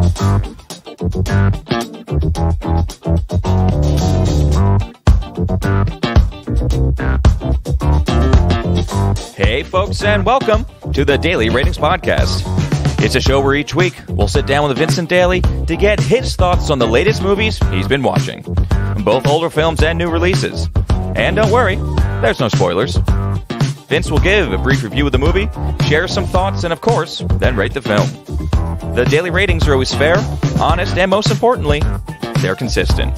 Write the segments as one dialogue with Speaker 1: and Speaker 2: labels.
Speaker 1: Hey folks, and welcome to the Daily Ratings Podcast. It's a show where each week we'll sit down with Vincent Daly to get his thoughts on the latest movies he's been watching, both older films and new releases. And don't worry, there's no spoilers. Vince will give a brief review of the movie, share some thoughts, and of course, then rate the film. The daily ratings are always fair, honest, and most importantly, they're consistent.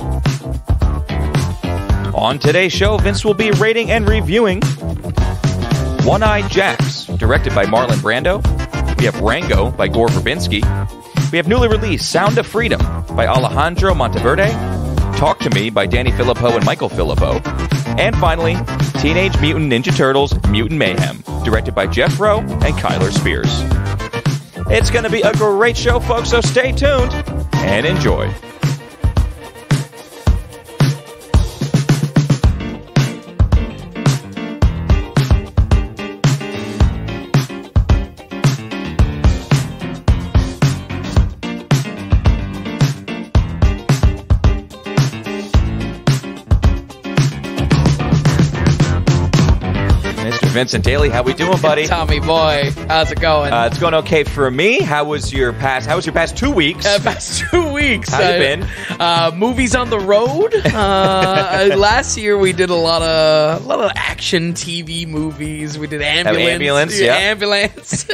Speaker 1: On today's show, Vince will be rating and reviewing One-Eyed Jacks, directed by Marlon Brando. We have Rango by Gore Verbinski. We have newly released Sound of Freedom by Alejandro Monteverde. Talk to Me by Danny Filippo and Michael Filippo. And finally, Teenage Mutant Ninja Turtles Mutant Mayhem, directed by Jeff Rowe and Kyler Spears. It's going to be a great show, folks, so stay tuned and enjoy. Vincent Daly, how we doing, buddy?
Speaker 2: Tommy boy, how's it going?
Speaker 1: It's going okay for me. How was your past 2 weeks?
Speaker 2: Past 2 weeks.
Speaker 1: How you been?
Speaker 2: Movies on the road. Last year we did a lot of action TV movies. We did Ambulance.
Speaker 1: Ambulance.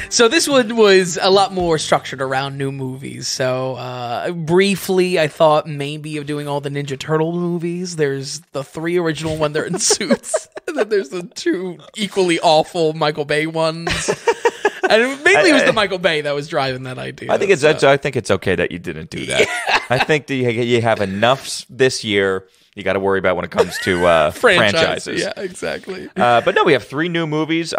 Speaker 2: So this one was a lot more structured around new movies. So briefly, I thought maybe of doing all the Ninja Turtle movies. There's the 3 original when they're in suits, and then there's the 2 equally awful Michael Bay ones. And mainly it was the Michael Bay that was driving that idea.
Speaker 1: I think it's okay that you didn't do that. Yeah. I think that you have enough this year. You got to worry about when it comes to franchises.
Speaker 2: Yeah, exactly.
Speaker 1: But no, we have 3 new movies.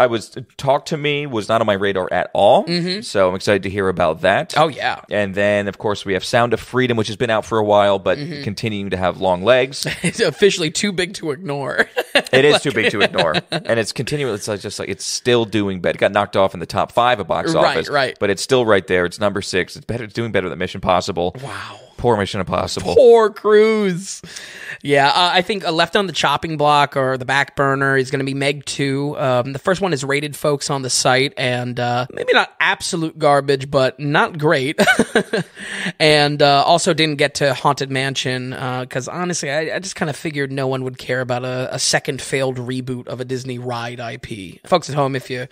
Speaker 1: Talk to Me was not on my radar at all, so I'm excited to hear about that.
Speaker 2: Oh, yeah.
Speaker 1: And then, of course, we have Sound of Freedom, which has been out for a while, but continuing to have long legs.
Speaker 2: It's officially too big to ignore.
Speaker 1: It is too big to ignore, and it's continuing. It's just like it's still doing better. It got knocked off in the top 5 of box office,
Speaker 2: right.
Speaker 1: But it's still right there. It's number 6. It's better. It's doing better than Mission Impossible.
Speaker 2: Wow.
Speaker 1: Poor Mission Impossible.
Speaker 2: Poor Cruise. Yeah, I think left on the chopping block or the back burner is going to be Meg 2. The first one is rated, folks, on the site, and maybe not absolute garbage, but not great. And also didn't get to Haunted Mansion because honestly, I just kind of figured no one would care about a second failed reboot of a Disney ride IP. Folks at home, if you're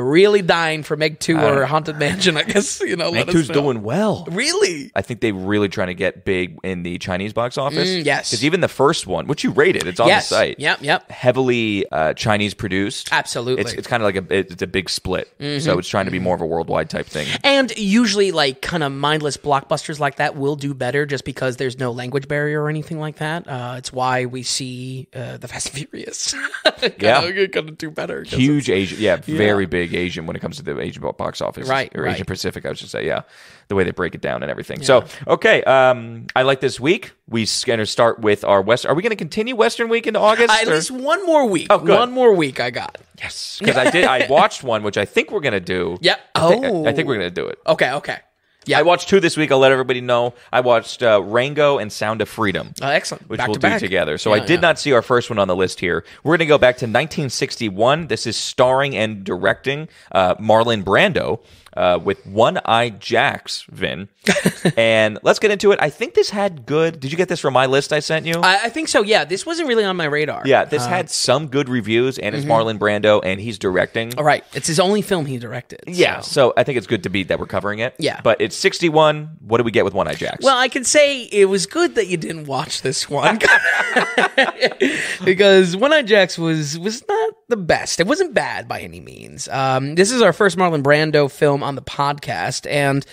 Speaker 2: really dying for Meg 2 or Haunted Mansion, I guess
Speaker 1: Meg
Speaker 2: let us
Speaker 1: 2's
Speaker 2: know.
Speaker 1: doing well.
Speaker 2: Really?
Speaker 1: I think they really trying to get big in the Chinese box office.
Speaker 2: Yes.
Speaker 1: Because even the first one, which you rated, it's on the site.
Speaker 2: Yep.
Speaker 1: Heavily Chinese produced.
Speaker 2: Absolutely.
Speaker 1: It's kind of like it's a big split. So it's trying to be more of a worldwide type thing.
Speaker 2: And usually, like, kind of mindless blockbusters like that will do better just because there's no language barrier or anything like that. It's why we see the Fast and Furious gonna do better.
Speaker 1: Huge Asian, very big Asian when it comes to the Asian box office.
Speaker 2: Right.
Speaker 1: Asian Pacific, I should say, the way they break it down and everything. Yeah. So, okay, I like this week. We're going to start with our West. Are we going to continue Western Week into August?
Speaker 2: At least one more week.
Speaker 1: Oh, good.
Speaker 2: One more week I got.
Speaker 1: Yes. Because I watched one, which I think we're going to do.
Speaker 2: Yep.
Speaker 1: I think we're going to do it.
Speaker 2: Okay. Yeah.
Speaker 1: I watched 2 this week. I'll let everybody know. I watched Rango and Sound of Freedom.
Speaker 2: Excellent.
Speaker 1: Which we'll do together. So I did not see our first one on the list here. We're going to go back to 1961. This is starring and directing Marlon Brando. With One-Eyed Jacks, Vin. And let's get into it. I think this had good... Did you get this from my list I sent you?
Speaker 2: I think so, yeah. This wasn't really on my radar.
Speaker 1: Yeah, this had some good reviews, and it's Marlon Brando, and he's directing.
Speaker 2: All right. It's his only film he directed.
Speaker 1: Yeah, so I think it's good that we're covering it.
Speaker 2: Yeah.
Speaker 1: But it's 61. What do we get with One-Eyed Jacks?
Speaker 2: Well, I can say it was good that you didn't watch this one. Because One-Eyed Jacks was not the best. It wasn't bad by any means. This is our first Marlon Brando film on the podcast, and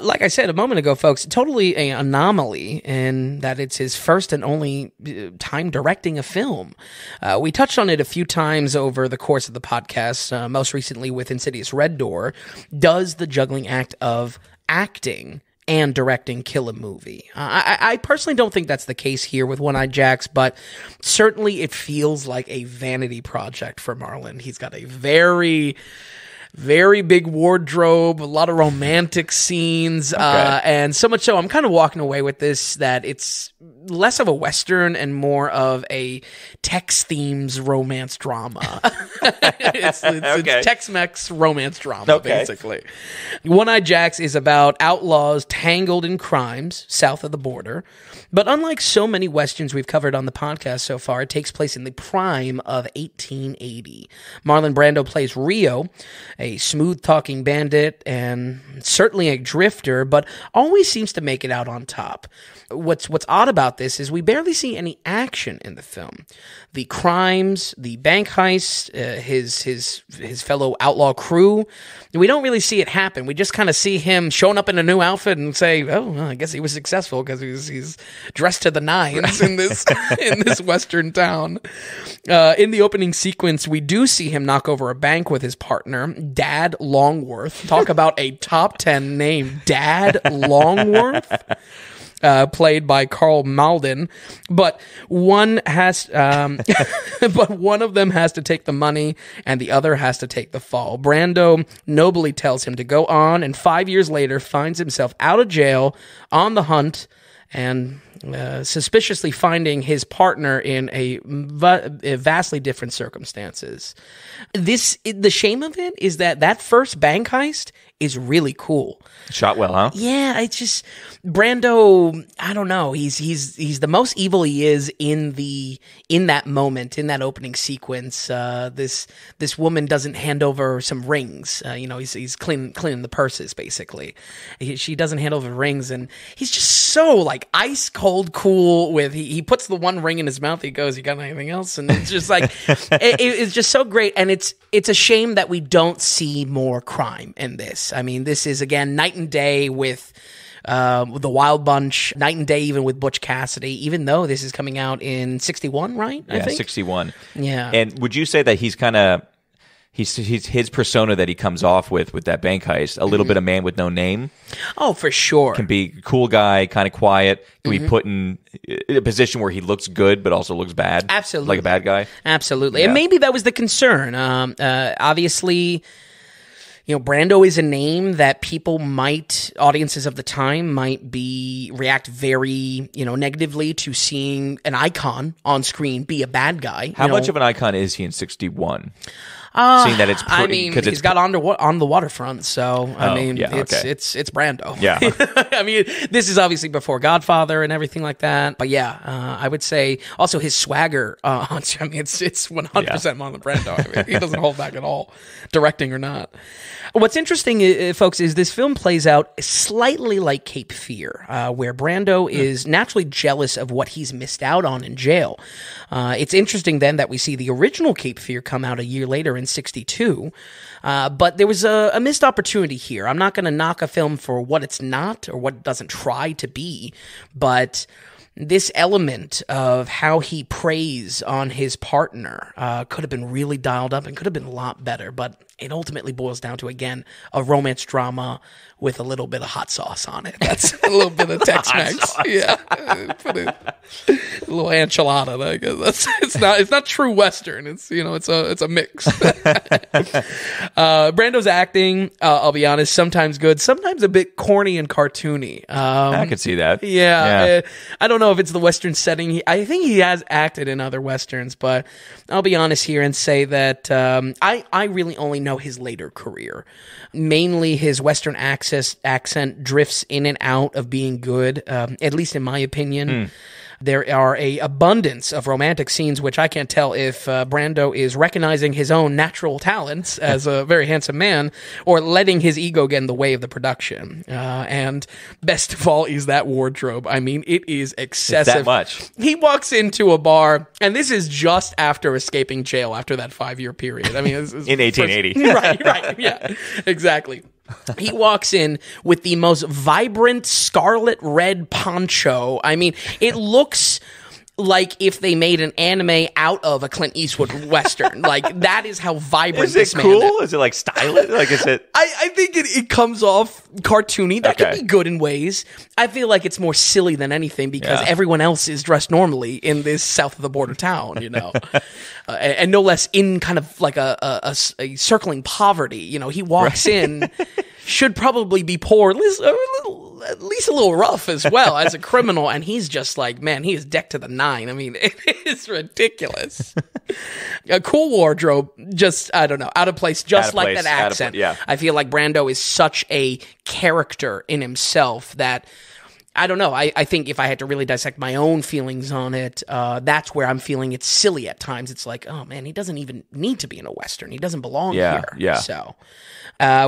Speaker 2: like I said a moment ago, folks, totally an anomaly in that it's his first and only time directing a film. We touched on it a few times over the course of the podcast, most recently with Insidious Red Door. Does the juggling act of acting and directing kill a movie? I personally don't think that's the case here with One-Eyed Jacks, but certainly it feels like a vanity project for Marlon. He's got a very very big wardrobe, a lot of romantic scenes, and so much so I'm kind of walking away with this that it's less of a Western and more of a Tex-themes romance drama. it's Tex-Mex romance drama, basically. One-Eyed Jacks is about outlaws tangled in crimes south of the border. But unlike so many Westerns we've covered on the podcast so far, it takes place in the prime of 1880. Marlon Brando plays Rio, a smooth-talking bandit and certainly a drifter, but always seems to make it out on top. What's odd about this is we barely see any action in the film. The crimes, the bank heist, his fellow outlaw crew, we don't really see it happen. We just kind of see him showing up in a new outfit and say, "Oh, well, I guess he was successful because he's dressed to the nines in this in this Western town." In the opening sequence, we do see him knock over a bank with his partner, Dad Longworth. Talk about a top 10 name, Dad Longworth. Played by Carl Malden, but one of them has to take the money and the other has to take the fall. Brando nobly tells him to go on, and 5 years later finds himself out of jail on the hunt and suspiciously finding his partner in a vastly different circumstances. The shame of it is that first bank heist is really cool.
Speaker 1: Shot well, huh?
Speaker 2: Yeah, it's just Brando. I don't know. He's the most evil he is in that moment, in that opening sequence. This woman doesn't hand over some rings. He's cleaning the purses basically. She doesn't hand over rings, and he's just so like ice cold cool. With he puts the one ring in his mouth. He goes, "You got anything else?" And it's just like it's just so great. And it's a shame that we don't see more crime in this. I mean, this is again night and day with the Wild Bunch, night and day even with Butch Cassidy, even though this is coming out in 61, right?
Speaker 1: I think 61.
Speaker 2: Yeah.
Speaker 1: And would you say that he's kind of he's his persona that he comes off with that bank heist, a little bit of man with no name?
Speaker 2: Oh, for sure.
Speaker 1: Can be a cool guy, kind of quiet. Can be put in a position where he looks good but also looks bad.
Speaker 2: Absolutely.
Speaker 1: Like a bad guy.
Speaker 2: Absolutely.
Speaker 1: Yeah.
Speaker 2: And maybe that was the concern. Obviously, Brando is a name that audiences of the time might react very, negatively to seeing an icon on screen be a bad guy.
Speaker 1: How much of an icon is he in 61? Seeing that it's
Speaker 2: he's got on the waterfront, so it's Brando.
Speaker 1: Yeah.
Speaker 2: I mean, this is obviously before Godfather and everything like that. But yeah, I would say also his swagger. It's 100% Marlon Brando. I mean, he doesn't hold back at all, directing or not. What's interesting, folks, is this film plays out slightly like Cape Fear, where Brando is naturally jealous of what he's missed out on in jail. It's interesting then that we see the original Cape Fear come out a year later in 62, but there was a missed opportunity here. I'm not going to knock a film for what it's not or what it doesn't try to be, but this element of how he preys on his partner could have been really dialed up and could have been a lot better, but it ultimately boils down to, again, a romance drama with a little bit of hot sauce on it. That's a little bit of Tex-Mex. Yeah. Put a little enchilada, I guess. It's not true Western. It's a mix. Brando's acting, I'll be honest, sometimes good, sometimes a bit corny and cartoony.
Speaker 1: I could see that.
Speaker 2: Yeah. I don't know if it's the Western setting. I think he has acted in other Westerns, but I'll be honest here and say that I really only know his later career. Mainly his Western accent drifts in and out of being good, at least in my opinion. There are a abundance of romantic scenes, which I can't tell if Brando is recognizing his own natural talents as a very handsome man or letting his ego get in the way of the production. And best of all is that wardrobe. I mean, it is excessive.
Speaker 1: It's that much.
Speaker 2: He walks into a bar, and this is just after escaping jail after that 5-year period. I mean,
Speaker 1: in 1880.
Speaker 2: Right, yeah, exactly. He walks in with the most vibrant scarlet red poncho. I mean, it looks like if they made an anime out of a Clint Eastwood Western. Like, that is how vibrant this man is.
Speaker 1: Is it cool? Is it like stylish? Like, is it?
Speaker 2: I think it comes off cartoony. That could be good in ways. I feel like it's more silly than anything because everyone else is dressed normally in this south of the border town, you know, and no less in kind of like a circling poverty. You know, he walks in, should probably be poor, at least a little rough as well as a criminal, and he's just like, man, he is decked to the nine. I mean, it is ridiculous. A cool wardrobe, just, I don't know, out of place, just like that accent. I feel like Brando is such a character in himself that, I don't know, I think if I had to really dissect my own feelings on it, that's where I'm feeling it's silly at times. It's like, oh man, he doesn't even need to be in a Western. He doesn't belong here. So...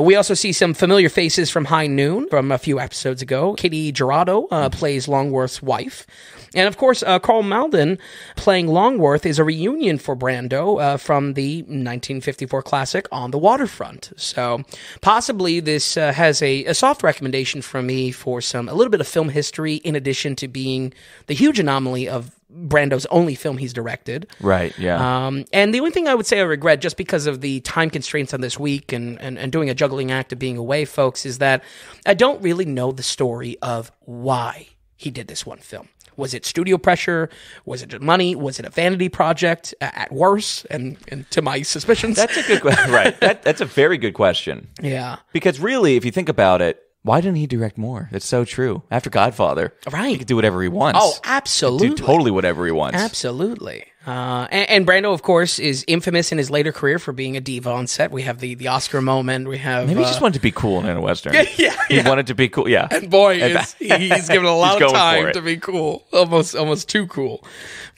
Speaker 2: we also see some familiar faces from High Noon from a few episodes ago. Katie Gerardo plays Longworth's wife. And of course, Carl Malden playing Longworth is a reunion for Brando from the 1954 classic On the Waterfront. So possibly this has a soft recommendation from me for a little bit of film history in addition to being the huge anomaly of Brando's only film he's directed.
Speaker 1: Right, yeah.
Speaker 2: And the only thing I would say I regret, just because of the time constraints on this week and doing a juggling act of being away, folks, is that I don't really know the story of why he did this one film. Was it studio pressure? Was it money? Was it a vanity project at worst? And to my suspicions.
Speaker 1: That's a good question. Right. That's a very good question.
Speaker 2: Yeah.
Speaker 1: Because really, if you think about it, why didn't he direct more? That's so true. After Godfather, he could do whatever he wants.
Speaker 2: Oh, absolutely.
Speaker 1: Do totally whatever he wants.
Speaker 2: Absolutely. And Brando, of course, is infamous in his later career for being a diva on set. We have the Oscar moment. We have
Speaker 1: maybe he just wanted to be cool in a Western. He wanted to be cool. Yeah,
Speaker 2: and boy, he's given a lot of time to be cool. Almost too cool.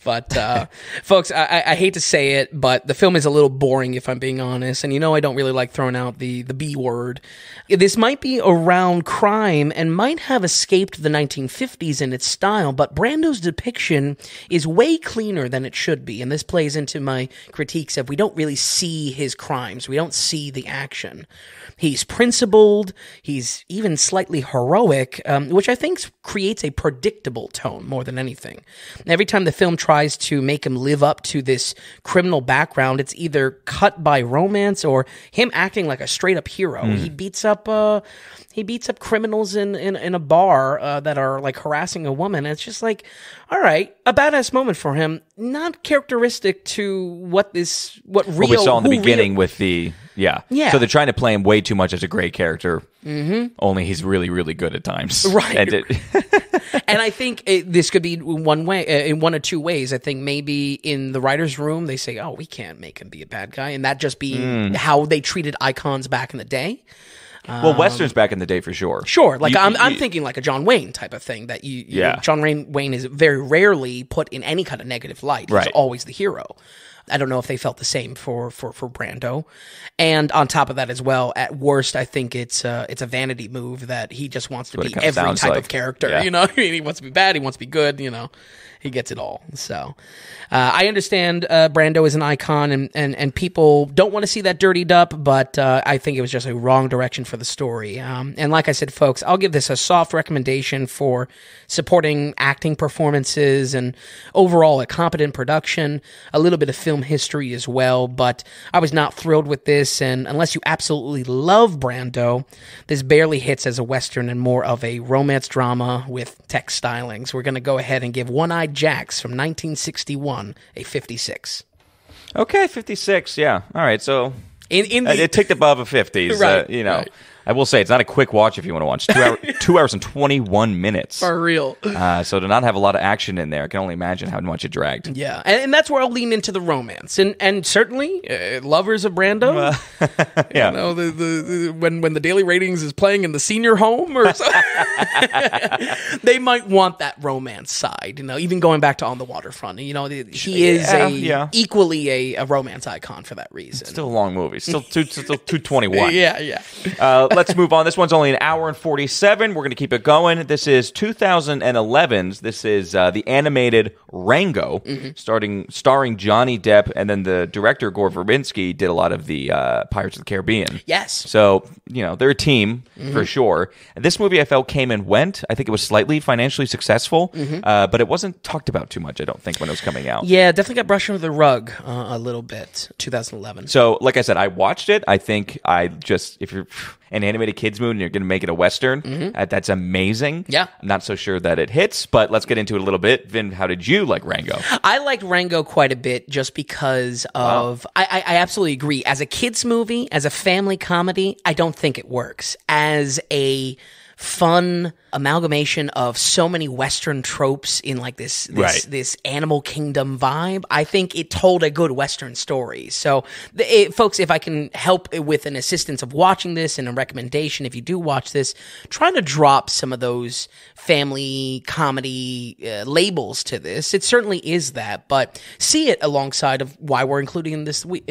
Speaker 2: But folks, I hate to say it, but the film is a little boring if I'm being honest. And you know I don't really like throwing out the B word. This might be around crime and might have escaped the 1950s in its style, but Brando's depiction is way cleaner than it should be. And this plays into my critiques of we don't really see his crimes. We don't see the action. He's principled. He's even slightly heroic, which I think creates a predictable tone more than anything. Every time the film tries to make him live up to this criminal background, it's either cut by romance or him acting like a straight-up hero. He beats up criminals in a bar that are like harassing a woman. And it's just like, all right, a badass moment for him, not characteristic to what we saw
Speaker 1: in the beginning with the. Yeah. So they're trying to play him way too much as a great character. Mm-hmm. Only he's really, really good at times.
Speaker 2: Right. And I think this could be one way, in one of two ways. I think maybe in the writer's room, they say, oh, we can't make him be a bad guy. And that just being how they treated icons back in the day.
Speaker 1: Well, Westerns back in the day for sure.
Speaker 2: Sure. Like I'm thinking like a John Wayne type of thing that John Wayne is very rarely put in any kind of negative light. He's always the hero. I don't know if they felt the same for Brando. And on top of that as well, at worst, I think it's a vanity move that he just wants to be every type of character. Yeah. You know, I mean, he wants to be bad, he wants to be good, you know. He gets it all. So I understand Brando is an icon and people don't want to see that dirtied up, but I think it was just a wrong direction for the story. And like I said, folks, I'll give this a soft recommendation for supporting acting performances and overall a competent production, a little bit of film history as well, but I was not thrilled with this, and unless you absolutely love Brando, this barely hits as a Western and more of a romance drama with tech stylings. We're going to go ahead and give One-Eyed Jacks from 1961 a 56.
Speaker 1: Okay, 56, yeah. All right, so it ticked above a 50s,
Speaker 2: right,
Speaker 1: you know.
Speaker 2: Right.
Speaker 1: I will say it's not a quick watch if you want to watch. 2 hours and 21 minutes.
Speaker 2: For real.
Speaker 1: So to not have a lot of action in there, I can only imagine how much it dragged.
Speaker 2: Yeah, and that's where I'll lean into the romance. And certainly, lovers of Brando,
Speaker 1: yeah.
Speaker 2: You know, when the daily ratings is playing in the senior home or something, they might want that romance side, you know, even going back to On the Waterfront. You know, he is equally a romance icon for that reason.
Speaker 1: Still a long movie. Still 221.
Speaker 2: Yeah.
Speaker 1: let's move on. This one's only an hour and 47. We're going to keep it going. This is 2011's. This is the animated Rango, starring Johnny Depp, and then the director, Gore Verbinski, did a lot of the Pirates of the Caribbean.
Speaker 2: Yes.
Speaker 1: So, they're a team, for sure. And this movie, I felt, came and went. I think it was slightly financially successful, but it wasn't talked about too much, I don't think, when it was coming out.
Speaker 2: Yeah, definitely got brushed under the rug a little bit, 2011.
Speaker 1: So, like I said, I watched it. I think if you're an animated kids movie and you're going to make it a Western, that's amazing.
Speaker 2: Yeah.
Speaker 1: I'm not so sure that it hits, but let's get into it a little bit. Vin, how did you like Rango?
Speaker 2: I liked Rango quite a bit just because of... I absolutely agree. As a kids movie, as a family comedy, I don't think it works. As a fun amalgamation of so many Western tropes in like this animal kingdom vibe, I think it told a good Western story. So, folks, if I can help with an assistance of watching this and a recommendation, if you do watch this, try to drop some of those family comedy labels to this. It certainly is that, but see it alongside of why we're including in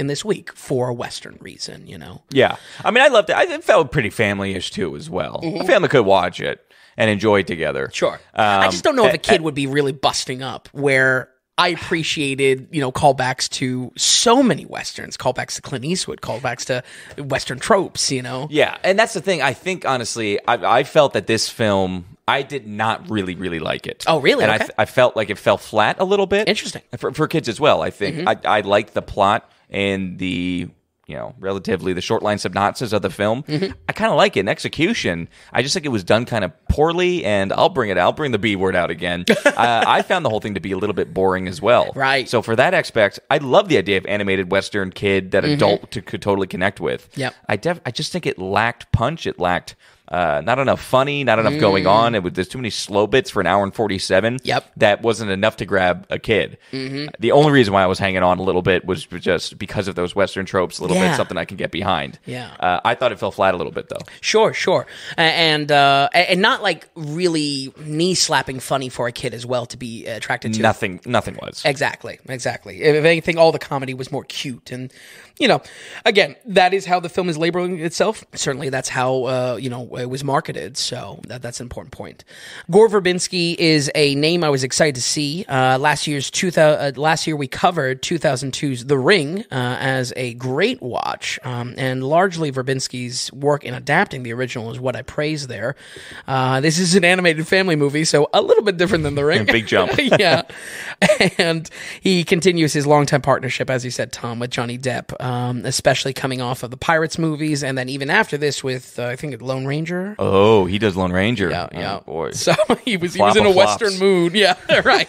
Speaker 2: this week for a Western reason,
Speaker 1: Yeah. I mean, I loved it. It felt pretty family-ish, too, as well. A family could watch it and enjoy it together.
Speaker 2: Sure. I just don't know if a kid would be really busting up, where I appreciated, callbacks to so many Westerns, callbacks to Clint Eastwood, callbacks to Western tropes, Yeah,
Speaker 1: and that's the thing. I think, honestly, I felt that this film... I did not really, really like it.
Speaker 2: Oh, really?
Speaker 1: And
Speaker 2: okay.
Speaker 1: I felt like it fell flat a little bit.
Speaker 2: Interesting.
Speaker 1: For kids as well, I think. I liked the plot and the... relatively the short line synopsis of the film. I kind of like it. In execution, I just think it was done kind of poorly, and I'll bring the B word out again. I found the whole thing to be a little bit boring as well.
Speaker 2: Right.
Speaker 1: So for that aspect, I love the idea of animated Western kid that adult could totally connect with.
Speaker 2: Yep.
Speaker 1: I just think it lacked punch. It lacked... not enough funny, not enough going on. There's too many slow bits for an hour and 47.
Speaker 2: Yep.
Speaker 1: That wasn't enough to grab a kid. The only reason why I was hanging on a little bit was just because of those Western tropes, a little bit, something I can get behind.
Speaker 2: Yeah.
Speaker 1: I thought it fell flat a little bit, though.
Speaker 2: Sure. And not like really knee-slapping funny for a kid as well to be attracted to.
Speaker 1: Nothing was.
Speaker 2: Exactly. If anything, all the comedy was more cute. And, again, that is how the film is labeling itself. Certainly that's how, it was marketed. So that's an important point. Gore Verbinski is a name I was excited to see. Last year we covered 2002's The Ring as a great watch. And largely Verbinski's work in adapting the original is what I praise there. This is an animated family movie, so a little bit different than The Ring.
Speaker 1: Big jump.
Speaker 2: Yeah. And he continues his longtime partnership, as you said, Tom, with Johnny Depp, especially coming off of the Pirates movies, and then even after this with, I think, Lone Ranger.
Speaker 1: Oh, he does Lone Ranger.
Speaker 2: Yeah.
Speaker 1: Oh, boy.
Speaker 2: So he was in a Western mood. Yeah, right.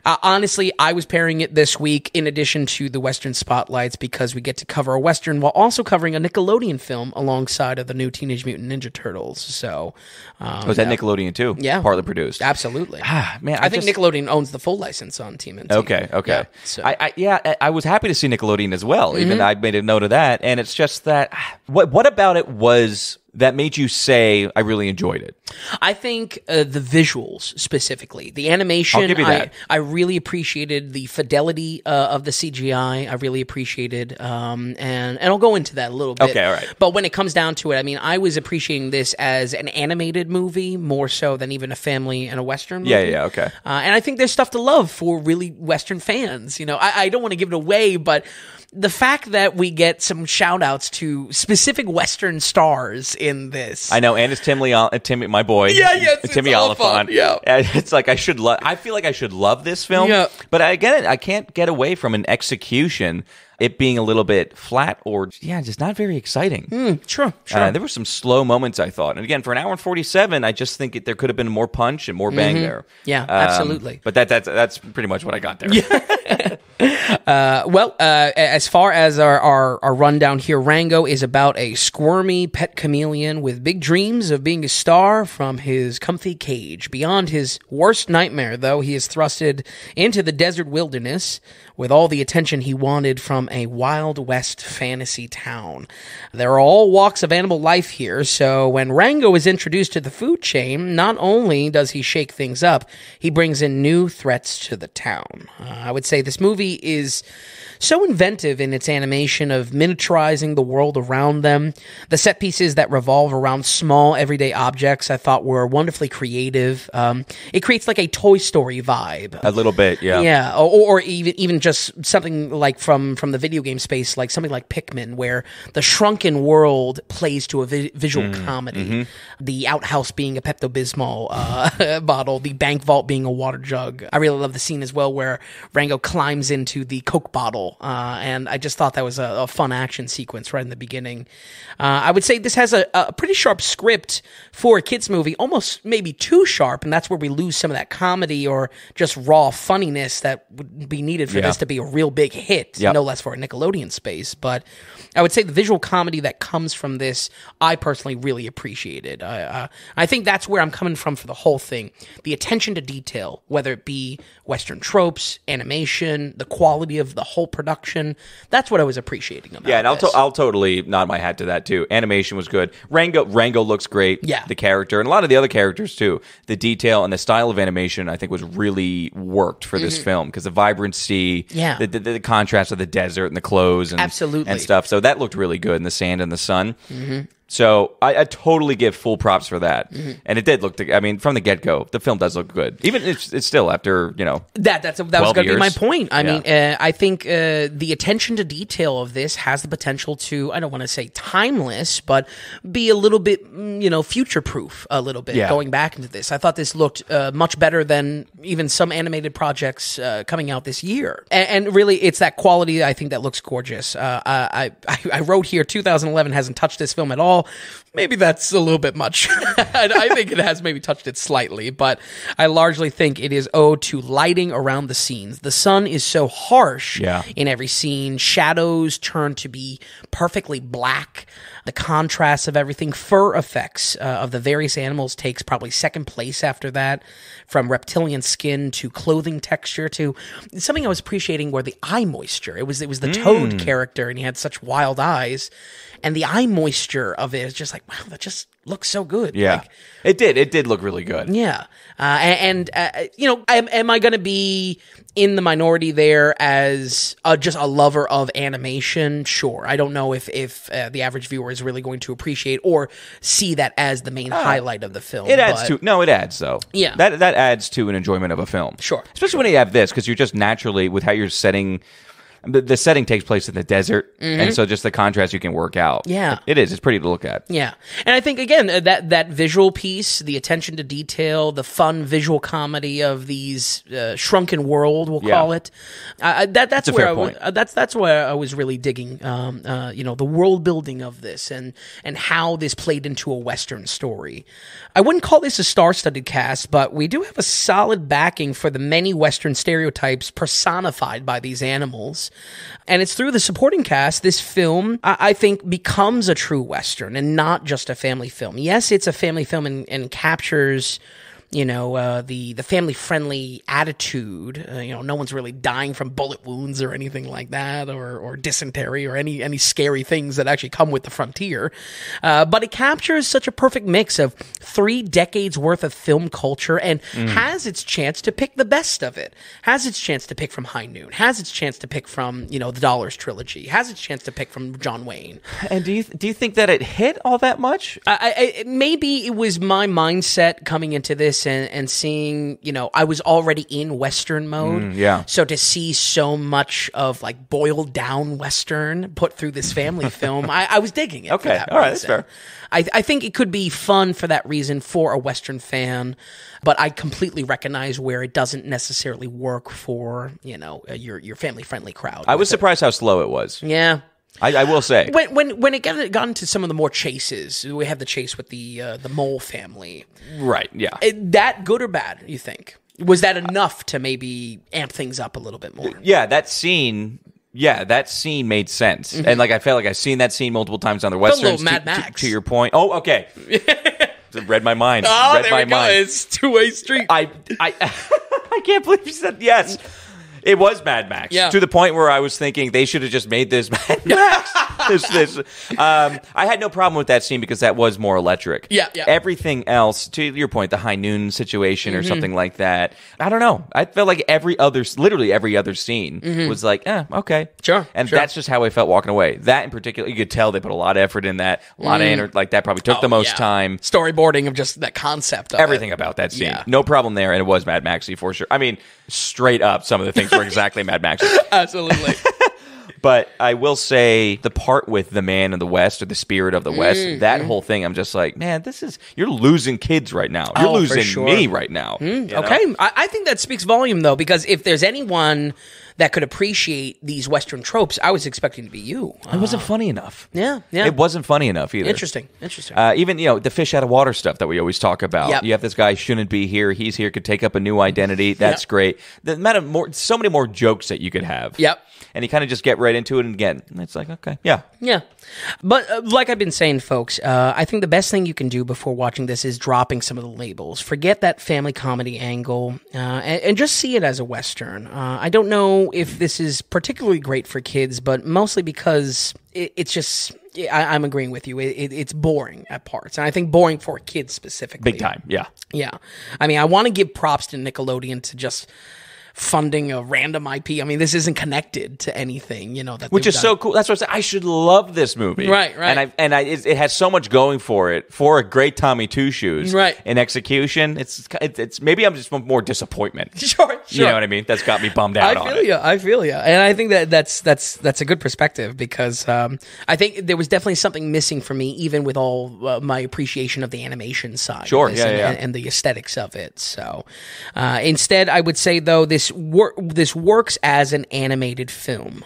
Speaker 2: Honestly, I was pairing it this week in addition to the Western spotlights because we get to cover a Western while also covering a Nickelodeon film alongside of the new Teenage Mutant Ninja Turtles. So,
Speaker 1: was that Nickelodeon too?
Speaker 2: Yeah,
Speaker 1: partly produced.
Speaker 2: Absolutely.
Speaker 1: Man,
Speaker 2: I think Nickelodeon owns the full license on TMNT.
Speaker 1: Okay.
Speaker 2: Yeah, so.
Speaker 1: I was happy to see Nickelodeon as well. Even I made a note of that, and it's just that what about it was that made you say, I really enjoyed it?
Speaker 2: I think the visuals specifically. The animation,
Speaker 1: I'll give you that.
Speaker 2: I really appreciated the fidelity of the CGI. I really appreciated, and I'll go into that a little bit.
Speaker 1: Okay, all right.
Speaker 2: But when it comes down to it, I mean, I was appreciating this as an animated movie more so than even a family and a Western movie.
Speaker 1: Yeah, okay.
Speaker 2: And I think there's stuff to love for really Western fans. I don't want to give it away, but the fact that we get some shout-outs to specific Western stars in this.
Speaker 1: I know, and it's Timmy, my boy.
Speaker 2: Yeah,
Speaker 1: Timmy Oliphant.
Speaker 2: Yeah.
Speaker 1: It's like I feel like I should love this film, but I can't get away from an execution, it being a little bit flat or, just not very exciting.
Speaker 2: Sure.
Speaker 1: There were some slow moments, I thought. And again, for an hour and 47, I just think there could have been more punch and more bang there.
Speaker 2: Yeah, absolutely.
Speaker 1: But that's pretty much what I got there.
Speaker 2: As far as our rundown here, Rango is about a squirmy pet chameleon with big dreams of being a star from his comfy cage. Beyond his worst nightmare, though, he is thrusted into the desert wilderness with all the attention he wanted from from a Wild West fantasy town. There are all walks of animal life here, so when Rango is introduced to the food chain, not only does he shake things up, he brings in new threats to the town. I would say this movie is so inventive in its animation of miniaturizing the world around them. The set pieces that revolve around small everyday objects I thought were wonderfully creative. It creates like a Toy Story vibe.
Speaker 1: A little bit, yeah.
Speaker 2: Yeah, or even just something like from the video game space, like something like Pikmin, where the shrunken world plays to a visual comedy.
Speaker 1: Mm-hmm.
Speaker 2: The outhouse being a Pepto-Bismol bottle, the bank vault being a water jug. I really love the scene as well where Rango climbs into the Coke bottle, and I just thought that was a fun action sequence right in the beginning. I would say this has a pretty sharp script for a kids movie, almost maybe too sharp, and that's where we lose some of that comedy or just raw funniness that would be needed for this to be a real big hit, no less for a Nickelodeon space. But I would say the visual comedy that comes from this, I personally really appreciated. I think that's where I'm coming from for the whole thing. The attention to detail, whether it be Western tropes, animation, the quality of the whole production, that's what I was appreciating about
Speaker 1: and
Speaker 2: this.
Speaker 1: I'll totally nod my hat to that too. Animation was good. Rango looks great.
Speaker 2: Yeah.
Speaker 1: The character and a lot of the other characters too. The detail and the style of animation I think was really worked for this film because the vibrancy, the contrast of the desert and the clothes and
Speaker 2: absolutely
Speaker 1: and stuff. So that looked really good in the sand and the sun. So I totally give full props for that, and it did look. From the get go, the film does look good. Even it's still after
Speaker 2: that was going to be my point. I mean, I think the attention to detail of this has the potential to, I don't want to say timeless, but be a little bit future proof a little bit going back into this. I thought this looked much better than even some animated projects coming out this year, and really it's that quality I think that looks gorgeous. I wrote here 2011 hasn't touched this film at all. Maybe that's a little bit much. I think it has maybe touched it slightly, but I largely think it is owed to lighting around the scenes. The sun is so harsh in every scene. Shadows turn to be perfectly black. The contrast of everything, fur effects of the various animals takes probably second place after that, from reptilian skin to clothing texture to something I was appreciating were the eye moisture. It was the Toad character, and he had such wild eyes. And the eye moisture of it is just like, wow, that just looks so good.
Speaker 1: Yeah,
Speaker 2: like,
Speaker 1: it did. It did look really good.
Speaker 2: Yeah. Am I going to be in the minority there as just a lover of animation? Sure. I don't know if the average viewer is really going to appreciate or see that as the main highlight of the film.
Speaker 1: It adds it adds though.
Speaker 2: Yeah.
Speaker 1: That adds to an enjoyment of a film.
Speaker 2: Sure.
Speaker 1: Especially when you have this, because you're just naturally, with how you're setting... The setting takes place in the desert, and so just the contrast you can work out.
Speaker 2: Yeah.
Speaker 1: It is. It's pretty to look at.
Speaker 2: Yeah. And I think, again, that visual piece, the attention to detail, the fun visual comedy of these shrunken world, we'll call it, that's where I was really digging, the world building of this and how this played into a Western story. I wouldn't call this a star-studded cast, but we do have a solid backing for the many Western stereotypes personified by these animals. And it's through the supporting cast, this film, I think, becomes a true Western and not just a family film. Yes, it's a family film and captures... the family-friendly attitude. No one's really dying from bullet wounds or anything like that, or dysentery or any scary things that actually come with the frontier. But it captures such a perfect mix of 3 decades worth of film culture and has its chance to pick the best of it. Has its chance to pick from High Noon. Has its chance to pick from, the Dollars trilogy. Has its chance to pick from John Wayne.
Speaker 1: And do you think that it hit all that much?
Speaker 2: Maybe it was my mindset coming into this and seeing, I was already in Western mode. So to see so much of like boiled down Western put through this family film, I was digging it.
Speaker 1: Okay. All right. That's fair.
Speaker 2: I think it could be fun for that reason for a Western fan, but I completely recognize where it doesn't necessarily work for, your family-friendly crowd.
Speaker 1: I was surprised how slow it was.
Speaker 2: Yeah.
Speaker 1: I will say.
Speaker 2: When it got into some of the more chases, we had the chase with the mole family.
Speaker 1: Right, yeah.
Speaker 2: That good or bad, you think? Was that enough to maybe amp things up a little bit more?
Speaker 1: Yeah, that scene made sense. And I felt like I've seen that scene multiple times on the Westerns.
Speaker 2: Mad Max.
Speaker 1: To your point. Oh, okay. Read my mind.
Speaker 2: Oh, there we go. It's two-way street.
Speaker 1: I can't believe you said yes. It was Mad Max.
Speaker 2: Yeah.
Speaker 1: To the point where I was thinking they should have just made this Mad Max. I had no problem with that scene because that was more electric.
Speaker 2: Yeah.
Speaker 1: Everything else, to your point, the high noon situation or something like that, I don't know. I felt like literally every other scene was like, okay.
Speaker 2: Sure.
Speaker 1: And that's just how I felt walking away. That in particular, you could tell they put a lot of effort in that, a lot of energy. Like that probably took the most time.
Speaker 2: Storyboarding of just that concept of
Speaker 1: everything about that scene.
Speaker 2: Yeah.
Speaker 1: No problem there, and it was Mad Maxy for sure. I mean, straight up, some of the things were exactly Mad Maxy.
Speaker 2: Absolutely.
Speaker 1: But I will say the part with the man in the West or the spirit of the West, that whole thing, I'm just like, man, you're losing kids right now. You're losing me right now.
Speaker 2: Okay. I think that speaks volume, though, because if there's anyone that could appreciate these Western tropes, I was expecting to be you.
Speaker 1: It wasn't funny enough.
Speaker 2: Yeah.
Speaker 1: It wasn't funny enough either.
Speaker 2: Interesting.
Speaker 1: Even, the fish out of water stuff that we always talk about.
Speaker 2: Yep.
Speaker 1: You have this guy shouldn't be here. He's here, could take up a new identity. That's great. So many more jokes that you could have.
Speaker 2: Yep.
Speaker 1: And you kind of just get right into it, and again, it's like, okay, yeah.
Speaker 2: But like I've been saying, folks, I think the best thing you can do before watching this is dropping some of the labels. Forget that family comedy angle, and just see it as a Western. I don't know if this is particularly great for kids, but mostly because it's just... I'm agreeing with you. It's boring at parts, and I think boring for kids specifically.
Speaker 1: Big time, yeah.
Speaker 2: Yeah. I mean, I want to give props to Nickelodeon to just funding a random IP. I mean, this isn't connected to anything,
Speaker 1: which is so cool. That's what I said. I should love this movie,
Speaker 2: right?
Speaker 1: And it has so much going for it for a great Tommy Two Shoes,
Speaker 2: right?
Speaker 1: In execution, it's maybe I'm just more disappointment.
Speaker 2: Sure.
Speaker 1: You know what I mean? That's got me bummed out.
Speaker 2: I feel you, and I think that's a good perspective because I think there was definitely something missing for me, even with all my appreciation of the animation side,
Speaker 1: sure,
Speaker 2: of this and the aesthetics of it. So instead, I would say though this works as an animated film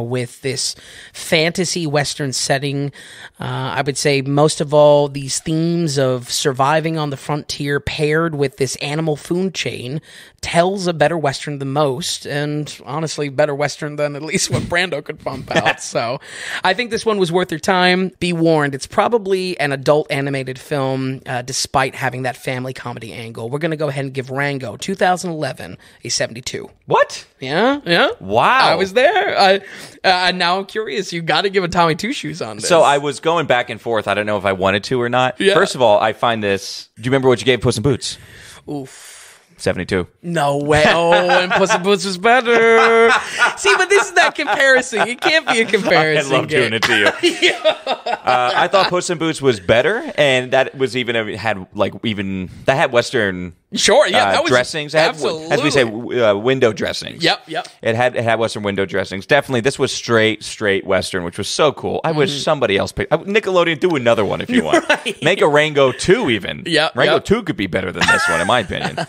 Speaker 2: with this fantasy Western setting. I would say most of all, these themes of surviving on the frontier paired with this animal food chain tells a better Western than most, and honestly, better Western than at least what Brando could pump out. So I think this one was worth your time. Be warned, it's probably an adult animated film, despite having that family comedy angle. We're going to go ahead and give Rango 2011 a 72.
Speaker 1: What?
Speaker 2: Yeah.
Speaker 1: Wow.
Speaker 2: I was there. Now I'm curious. You got to give a Tommy Two Shoes on this.
Speaker 1: So I was going back and forth. I don't know if I wanted to or not.
Speaker 2: Yeah.
Speaker 1: First of all, I find this... Do you remember what you gave Puss in Boots?
Speaker 2: Oof.
Speaker 1: 72.
Speaker 2: No way. Oh, and Puss in Boots was better. See, but this is that comparison. It can't be a comparison.
Speaker 1: I love doing it to you. I thought Puss in Boots was better, and that was had Western...
Speaker 2: Sure, yeah, that was
Speaker 1: dressings.
Speaker 2: Absolutely.
Speaker 1: As we say, window dressings.
Speaker 2: Yep.
Speaker 1: It had Western window dressings. Definitely, this was straight Western, which was so cool. I wish somebody else picked... Nickelodeon, do another one if you want. Right. Make a Rango 2 even.
Speaker 2: Yep.
Speaker 1: Rango 2 could be better than this one, in my opinion.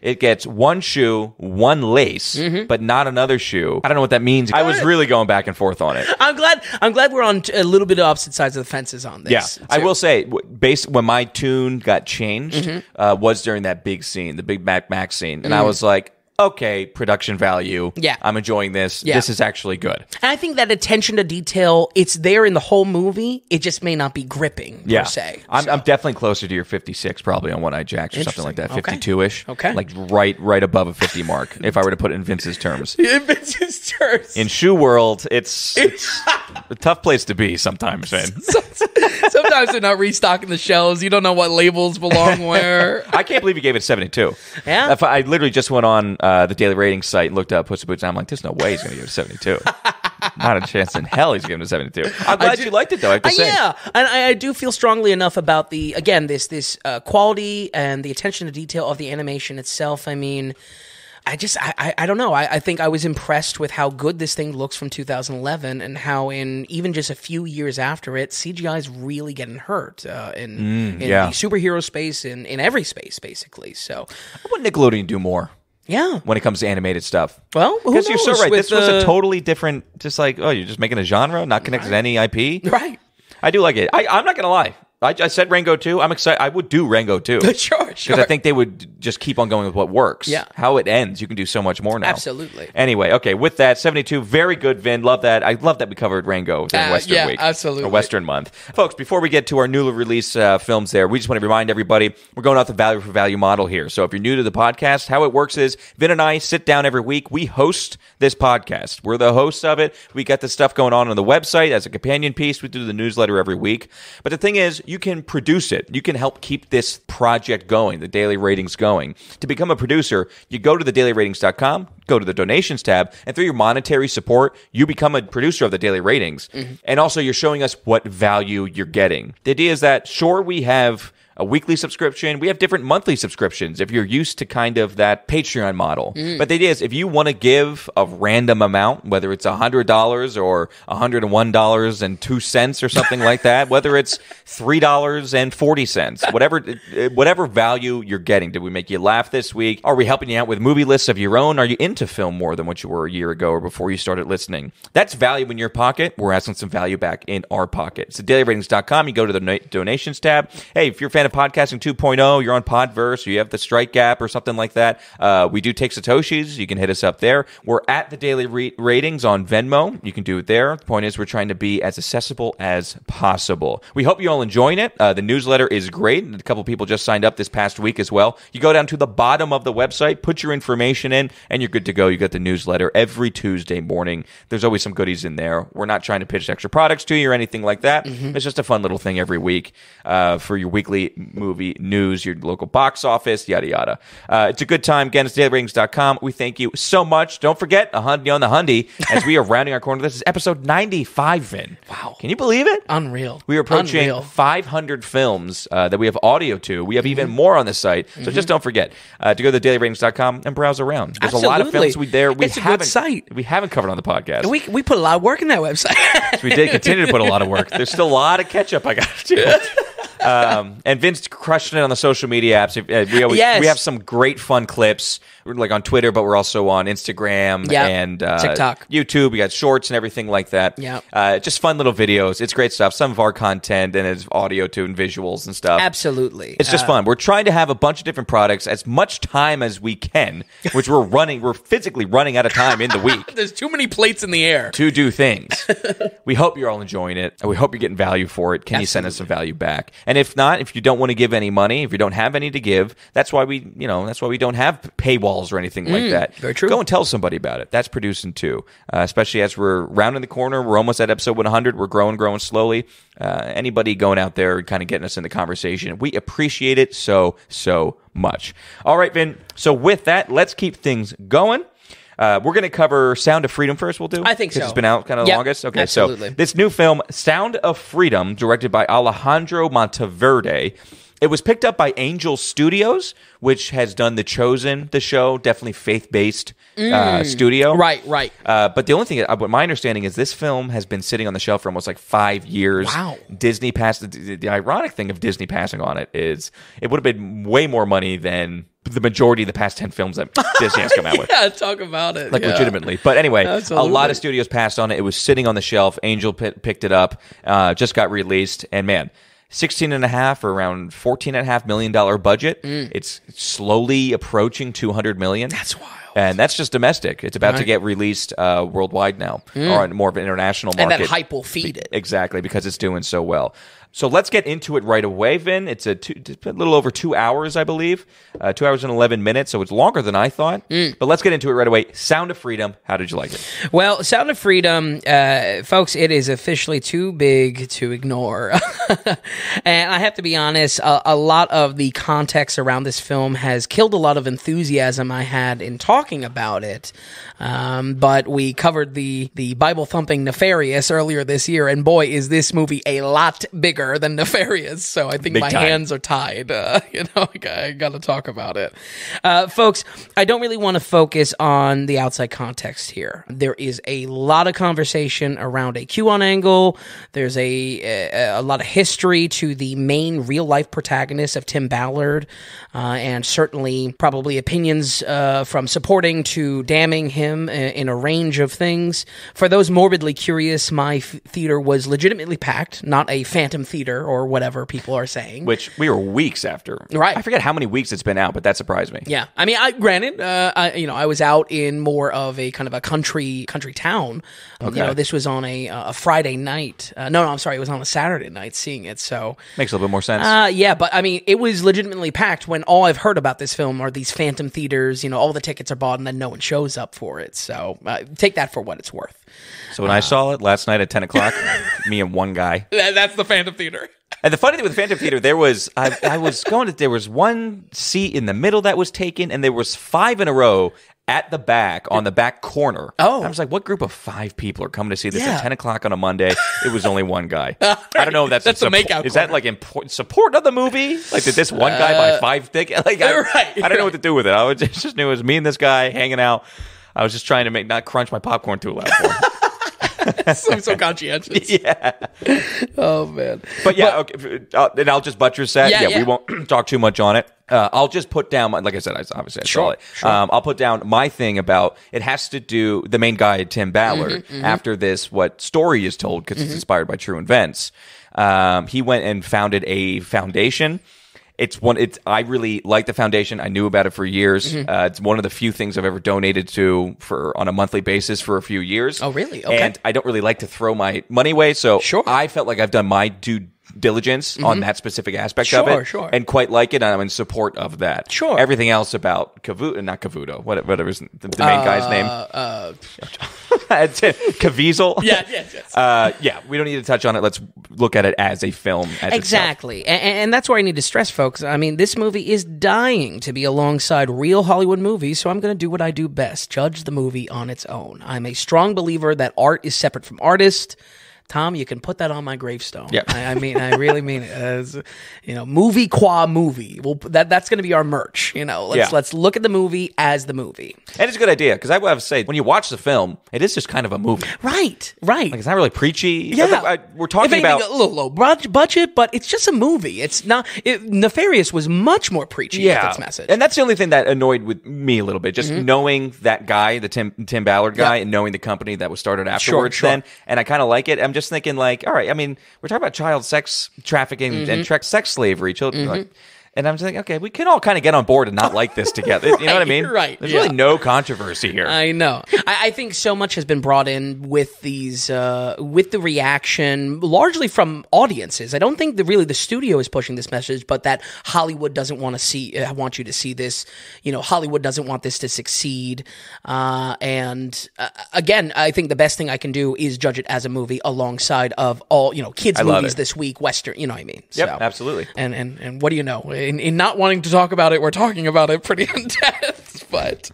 Speaker 1: It gets one shoe, one lace, but not another shoe. I don't know what that means. I was really going back and forth on it.
Speaker 2: I'm glad we're on a little bit of opposite sides of the fences on this.
Speaker 1: Yeah, I will say, when my tune got changed, was during that big scene, the big Mad Max scene, and I was like, okay, production value.
Speaker 2: Yeah.
Speaker 1: I'm enjoying this. Yeah. This is actually good.
Speaker 2: And I think that attention to detail, it's there in the whole movie. It just may not be gripping, per se.
Speaker 1: I'm definitely closer to your 56 probably on One-Eyed Jacks or something like that. 52-ish.
Speaker 2: Okay.
Speaker 1: Like right above a 50 mark, if I were to put it in Vince's terms.
Speaker 2: In Vince's terms.
Speaker 1: In shoe world, it's a tough place to be sometimes, man.
Speaker 2: Sometimes they're not restocking the shelves. You don't know what labels belong where.
Speaker 1: I can't believe you gave it 72.
Speaker 2: Yeah.
Speaker 1: I literally just went on the daily rating site and looked up Puss in Boots, and I'm like, there's no way he's going to give it a 72. Not a chance in hell he's giving it a 72. I'm glad you liked it, though, I have to say.
Speaker 2: Yeah, and I do feel strongly enough about this quality and the attention to detail of the animation itself. I mean... I don't know. I think I was impressed with how good this thing looks from 2011 and how in even just a few years after it, CGI is really getting hurt in the superhero space, in every space, basically. So
Speaker 1: I want Nickelodeon to do more.
Speaker 2: Yeah.
Speaker 1: When it comes to animated stuff.
Speaker 2: Well,
Speaker 1: because you're so right. This was a totally different, just like, you're just making a genre, not connected to any IP.
Speaker 2: Right.
Speaker 1: I do like it. I'm not going to lie. I said Rango 2. I'm excited. I would do Rango 2.
Speaker 2: Sure.
Speaker 1: Because I think they would just keep on going with what works.
Speaker 2: Yeah.
Speaker 1: How it ends, you can do so much more now.
Speaker 2: Absolutely.
Speaker 1: Anyway, okay, with that, 72, very good, Vin. Love that. I love that we covered Rango during Western Week.
Speaker 2: Absolutely.
Speaker 1: Or Western Month. Folks, before we get to our newly released films there, we just want to remind everybody, we're going off the value for value model here. So if you're new to the podcast, how it works is Vin and I sit down every week. We host this podcast. We're the hosts of it. We got the stuff going on the website as a companion piece. We do the newsletter every week. But the thing is, you can produce it. You can help keep this project going, the Daily Ratings going. To become a producer, you go to thedailyratings.com, go to the donations tab, and through your monetary support, you become a producer of the Daily Ratings. Mm-hmm. And also, you're showing us what value you're getting. The idea is that, sure, we have a weekly subscription. We have different monthly subscriptions if you're used to kind of that Patreon model. But the idea is, if you want to give a random amount, whether it's $100 or $101.02 or something like that, whether it's $3.40, whatever value you're getting. Did we make you laugh this week? Are we helping you out with movie lists of your own? Are you into film more than what you were a year ago or before you started listening? That's value in your pocket. We're asking some value back in our pocket. So dailyratings.com, you go to the donations tab. Hey, if you're a fan of Podcasting 2.0, you're on Podverse, or you have the Strike Gap or something like that, we do take Satoshis. You can hit us up there. We're at the Daily Ratings on Venmo. You can do it there. The point is, we're trying to be as accessible as possible. We hope you all enjoying it. The newsletter is great. A couple people just signed up this past week as well. You go down to the bottom of the website, put your information in, and you're good to go. You get the newsletter every Tuesday morning. There's always some goodies in there. We're not trying to pitch extra products to you or anything like that. It's just a fun little thing every week for your weekly movie news, your local box office, yada, yada. It's a good time. Again, it's dailyratings.com. We thank you so much. Don't forget, a hundy on the hundy as we are rounding our corner. This is episode 95, Vin.
Speaker 2: Wow.
Speaker 1: Can you believe it?
Speaker 2: Unreal.
Speaker 1: We are approaching 500 films that we have audio to. We have even more on the site. So just don't forget to go to dailyratings.com and browse around. There's a lot of films we haven't covered on the podcast.
Speaker 2: We put a lot of work in that website.
Speaker 1: So we did continue to put a lot of work. There's still a lot of catch up I got to do. And Vince crushing it on the social media apps. We have some great fun clips. We're like on Twitter, but we're also on Instagram and
Speaker 2: TikTok,
Speaker 1: YouTube. We got shorts and everything like that.
Speaker 2: Yeah,
Speaker 1: just fun little videos. It's great stuff. Some of our content and it's audio too and visuals and stuff.
Speaker 2: Absolutely,
Speaker 1: it's just fun. We're trying to have a bunch of different products as much time as we can, which we're physically running out of time in the week.
Speaker 2: There's too many plates in the air
Speaker 1: to do things. We hope you're all enjoying it, and we hope you're getting value for it. Can you send us some value back? And if not, if you don't want to give any money, if you don't have any to give, that's why we don't have paywalls or anything like that.
Speaker 2: Very true.
Speaker 1: Go and tell somebody about it. That's producing too, especially as we're rounding the corner. We're almost at episode 100. We're growing slowly. Anybody going out there kind of getting us in the conversation, we appreciate it so much. All right, Vin. So with that, let's keep things going. We're going to cover Sound of Freedom first, we'll do?
Speaker 2: I think so.
Speaker 1: It's been out kind of the longest? Okay,
Speaker 2: absolutely.
Speaker 1: So this new film, Sound of Freedom, directed by Alejandro Monteverde. It was picked up by Angel Studios, which has done The Chosen, the show, definitely faith-based studio.
Speaker 2: Right.
Speaker 1: But the only thing, what my understanding is, this film has been sitting on the shelf for almost like 5 years.
Speaker 2: Wow.
Speaker 1: Disney passed, the ironic thing of Disney passing on it is it would have been way more money than the majority of the past 10 films that Disney has come out with.
Speaker 2: Yeah, talk about it.
Speaker 1: Legitimately. But anyway,
Speaker 2: absolutely.
Speaker 1: A lot of studios passed on it. It was sitting on the shelf. Angel picked it up, just got released, and man, $16.5 or around $14.5 million budget. It's slowly approaching $200 million.
Speaker 2: That's wild.
Speaker 1: And that's just domestic. It's about to get released worldwide now, or on more of an international market.
Speaker 2: And that hype will feed it.
Speaker 1: Exactly, because it's doing so well. So let's get into it right away, Vin. It's a little over 2 hours, I believe. 2 hours and 11 minutes, so it's longer than I thought. But let's get into it right away. Sound of Freedom, how did you like it?
Speaker 2: Well, Sound of Freedom, folks, it is officially too big to ignore. And I have to be honest, a lot of the context around this film has killed a lot of enthusiasm I had in talking about it. But we covered the Bible-thumping Nefarious earlier this year, and boy, is this movie a lot bigger than Nefarious, so I think Big my time. Hands are tied. I gotta talk about it. Folks, I don't really want to focus on the outside context here. There is a lot of conversation around a QAnon angle. There's a lot of history to the main real-life protagonist of Tim Ballard, and certainly probably opinions from reporting to damning him in a range of things. For those morbidly curious, my theater was legitimately packed, not a phantom theater or whatever people are saying.
Speaker 1: Which we were weeks after.
Speaker 2: Right.
Speaker 1: I forget how many weeks it's been out, but that surprised me.
Speaker 2: Yeah. I mean, granted, I was out in more of a kind of a country town.
Speaker 1: Okay.
Speaker 2: This was on a Friday night. No, I'm sorry. It was on a Saturday night seeing it. So
Speaker 1: makes a little bit more sense.
Speaker 2: Yeah, but I mean, it was legitimately packed when all I've heard about this film are these phantom theaters. All the tickets are bought and then no one shows up for it. So take that for what it's worth.
Speaker 1: So when I saw it last night at 10 o'clock, me and one guy.
Speaker 2: That's the Phantom Theater.
Speaker 1: And the funny thing with the Phantom Theater, there was one seat in the middle that was taken, and there was 5 in a row at the back, on the back corner.
Speaker 2: Oh.
Speaker 1: I was like, what group of 5 people are coming to see this
Speaker 2: Yeah.
Speaker 1: at 10 o'clock on a Monday? It was only one guy. I don't know if that's
Speaker 2: the makeout
Speaker 1: Is that like support of the movie? Like, did this one guy buy 5 tickets? Like, I don't know what to do with it. I just knew it was me and this guy hanging out. I was just trying to not crunch my popcorn too loud for him.
Speaker 2: so conscientious.
Speaker 1: Yeah.
Speaker 2: Oh, man.
Speaker 1: But yeah, okay, and I'll just buttress that.
Speaker 2: Yeah.
Speaker 1: We won't talk too much on it. I'll just put down, like I said, obviously I saw it.
Speaker 2: Sure.
Speaker 1: I'll put down my thing about it has to do, the main guy, Tim Ballard, after this, what story is told, because it's inspired by true events. He went and founded a foundation. I really like the foundation. I knew about it for years. It's one of the few things I've ever donated to on a monthly basis for a few years.
Speaker 2: Oh, really? Okay.
Speaker 1: And I don't really like to throw my money away, so
Speaker 2: Sure.
Speaker 1: I felt like I've done my due diligence on that specific aspect of it,
Speaker 2: Sure.
Speaker 1: and quite like it, and I'm in support of that.
Speaker 2: Sure.
Speaker 1: Everything else about not Cavuto, whatever is the main guy's name. Caviezel.
Speaker 2: Yes.
Speaker 1: We don't need to touch on it. Let's look at it as a film.
Speaker 2: Exactly. And that's where I need to stress, folks. I mean, this movie is dying to be alongside real Hollywood movies, so I'm going to do what I do best, judge the movie on its own. I'm a strong believer that art is separate from artist. Tom, you can put that on my gravestone.
Speaker 1: Yeah.
Speaker 2: I mean, I really mean it. As, movie qua movie. Well, that's going to be our merch. Let's look at the movie as the movie.
Speaker 1: And it's a good idea, because I would have to say, when you watch the film, it is just kind of a movie.
Speaker 2: Right.
Speaker 1: Like, it's not really preachy.
Speaker 2: Yeah.
Speaker 1: We're talking about
Speaker 2: a little low budget, but it's just a movie. It's not. Nefarious was much more preachy with its message.
Speaker 1: And that's the only thing that annoyed with me a little bit, just knowing that guy, the Tim Ballard guy, and knowing the company that was started afterwards.
Speaker 2: Sure.
Speaker 1: Then, and I kind of like it. I'm just thinking, like, all right, I mean, we're talking about child sex trafficking and sex slavery, children. Like, and I'm just thinking, okay, we can all kind of get on board and not like this together. You know what I mean?
Speaker 2: Right.
Speaker 1: There's really no controversy here.
Speaker 2: I know. I think so much has been brought in with these, with the reaction, largely from audiences. I don't think that really the studio is pushing this message, but that Hollywood doesn't want you to see this. Hollywood doesn't want this to succeed. And again, I think the best thing I can do is judge it as a movie alongside of all, kids movies this week, Western. You know what I mean?
Speaker 1: Yep,
Speaker 2: so,
Speaker 1: absolutely.
Speaker 2: And what do you know? In not wanting to talk about it, we're talking about it pretty in depth. But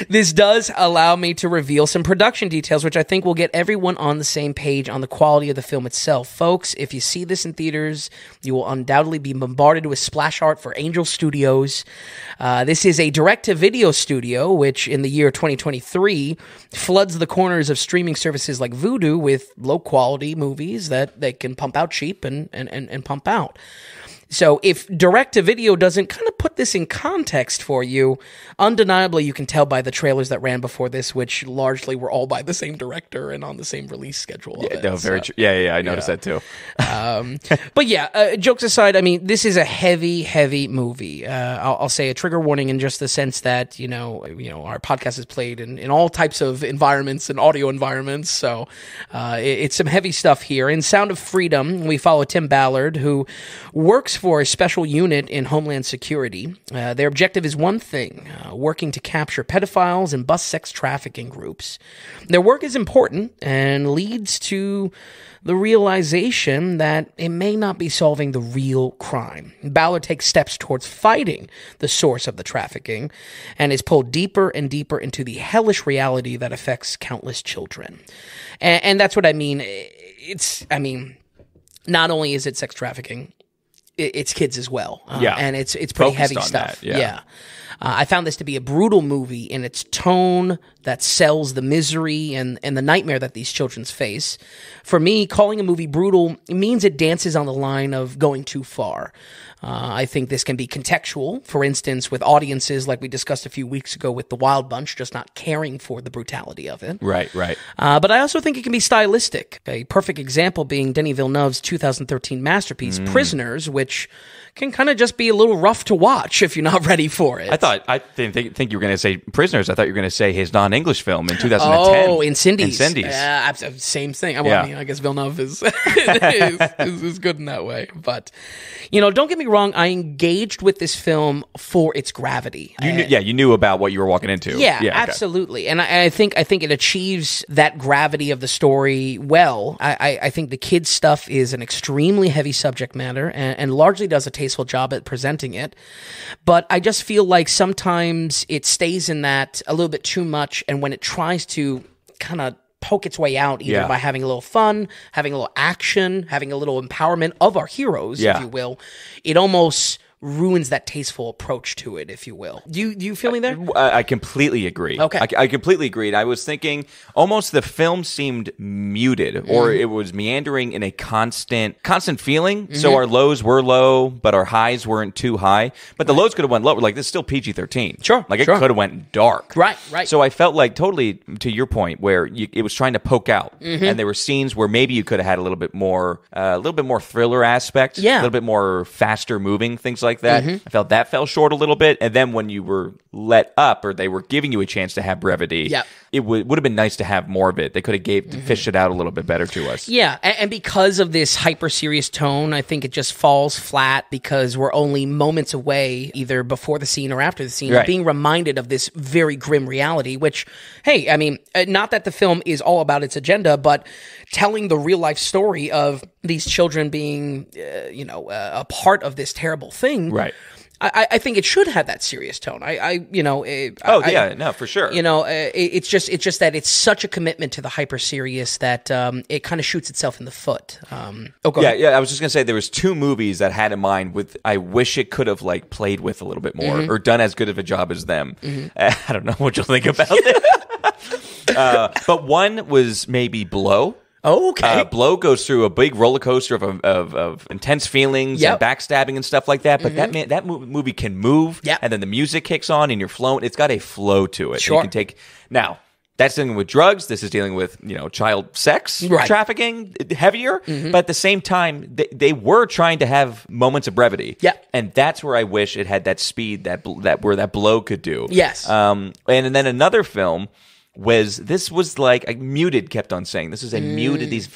Speaker 2: this does allow me to reveal some production details, which I think will get everyone on the same page on the quality of the film itself. Folks, if you see this in theaters, you will undoubtedly be bombarded with splash art for Angel Studios. This is a direct-to-video studio, which in the year 2023 floods the corners of streaming services like Vudu with low-quality movies that they can pump out cheap and pump out. So if direct-to-video doesn't kind of put this in context for you, undeniably you can tell by the trailers that ran before this, which largely were all by the same director and on the same release schedule.
Speaker 1: Very true. Yeah, I noticed that too.
Speaker 2: But yeah, jokes aside, I mean, this is a heavy movie. I'll say a trigger warning in just the sense that, our podcast is played in all types of environments and audio environments. So it's some heavy stuff here. In Sound of Freedom, we follow Tim Ballard, who works for a special unit in Homeland Security. Their objective is one thing, working to capture pedophiles and bust sex trafficking groups. Their work is important and leads to the realization that it may not be solving the real crime. Ballard takes steps towards fighting the source of the trafficking and is pulled deeper and deeper into the hellish reality that affects countless children. And that's what I mean. Not only is it sex trafficking, it's kids as well.
Speaker 1: Yeah.
Speaker 2: And it's pretty
Speaker 1: Focused
Speaker 2: heavy
Speaker 1: on
Speaker 2: stuff.
Speaker 1: that, yeah.
Speaker 2: I found this to be a brutal movie in its tone that sells the misery and the nightmare that these children face. For me, calling a movie brutal means it dances on the line of going too far. I think this can be contextual, for instance, with audiences like we discussed a few weeks ago with The Wild Bunch, just not caring for the brutality of it.
Speaker 1: Right, right.
Speaker 2: But I also think it can be stylistic. A perfect example being Denis Villeneuve's 2013 masterpiece, Prisoners, which can kind of just be a little rough to watch if you're not ready for it.
Speaker 1: I didn't think you were going to say Prisoners. I thought you were going to say his non-English film in 2010.
Speaker 2: Oh, Incendies.
Speaker 1: Incendies.
Speaker 2: Same thing.
Speaker 1: Yeah.
Speaker 2: I guess Villeneuve is good in that way. But, don't get me wrong. I engaged with this film for its gravity.
Speaker 1: You knew about what you were walking into.
Speaker 2: Yeah,
Speaker 1: okay.
Speaker 2: absolutely. And I think it achieves that gravity of the story well. I think the kids' stuff is an extremely heavy subject matter and largely does a tasteful job at presenting it. But I just feel like sometimes it stays in that a little bit too much, and when it tries to kind of poke its way out either by having a little fun, having a little action, having a little empowerment of our heroes, if you will, it almost ruins that tasteful approach to it, if you will. Do you feel me there?
Speaker 1: I completely agree.
Speaker 2: Okay.
Speaker 1: I completely agreed. I was thinking almost the film seemed muted, or it was meandering in a constant feeling. So our lows were low, but our highs weren't too high. But the lows could have went lower. Like, this is still PG-13.
Speaker 2: Sure.
Speaker 1: Like, it could have went dark.
Speaker 2: Right.
Speaker 1: So I felt like, totally to your point, where it was trying to poke out. And there were scenes where maybe you could have had a little bit more thriller aspect.
Speaker 2: Yeah.
Speaker 1: A little bit more faster moving, things like that. I felt that fell short a little bit. And then when you were let up, or they were giving you a chance to have brevity, it would have been nice to have more of it. They could have fished it out a little bit better to us.
Speaker 2: Yeah, and because of this hyper serious tone, I think it just falls flat because we're only moments away, either before the scene or after the scene, of being reminded of this very grim reality, which, hey, I mean, not that the film is all about its agenda, but telling the real life story of these children being, a part of this terrible thing.
Speaker 1: Right.
Speaker 2: I think it should have that serious tone.
Speaker 1: For sure.
Speaker 2: It's just that it's such a commitment to the hyper serious that it kind of shoots itself in the foot. Go ahead.
Speaker 1: I was just gonna say there was two movies that had in mind with I wish it could have like played with a little bit more or done as good of a job as them. I don't know what you'll think about it. But one was maybe Blow.
Speaker 2: Oh, okay.
Speaker 1: Blow goes through a big roller coaster of intense feelings and backstabbing and stuff like that. But that movie can move, and then the music kicks on and you're flowing. It's got a flow to it.
Speaker 2: Sure.
Speaker 1: You can take now. That's dealing with drugs. This is dealing with child sex trafficking, heavier. But at the same time, they were trying to have moments of brevity.
Speaker 2: Yeah,
Speaker 1: and that's where I wish it had that speed that where that Blow could do.
Speaker 2: Yes.
Speaker 1: And then another film. This was like muted, kept on saying this is a muted, these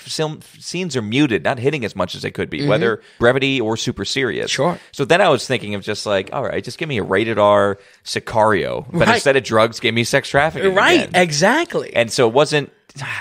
Speaker 1: scenes are muted, not hitting as much as they could be, whether brevity or super serious.
Speaker 2: Sure.
Speaker 1: So then I was thinking of just like, all right, just give me a rated R Sicario, but instead of drugs, give me sex trafficking.
Speaker 2: Right,
Speaker 1: again.
Speaker 2: Exactly.
Speaker 1: And so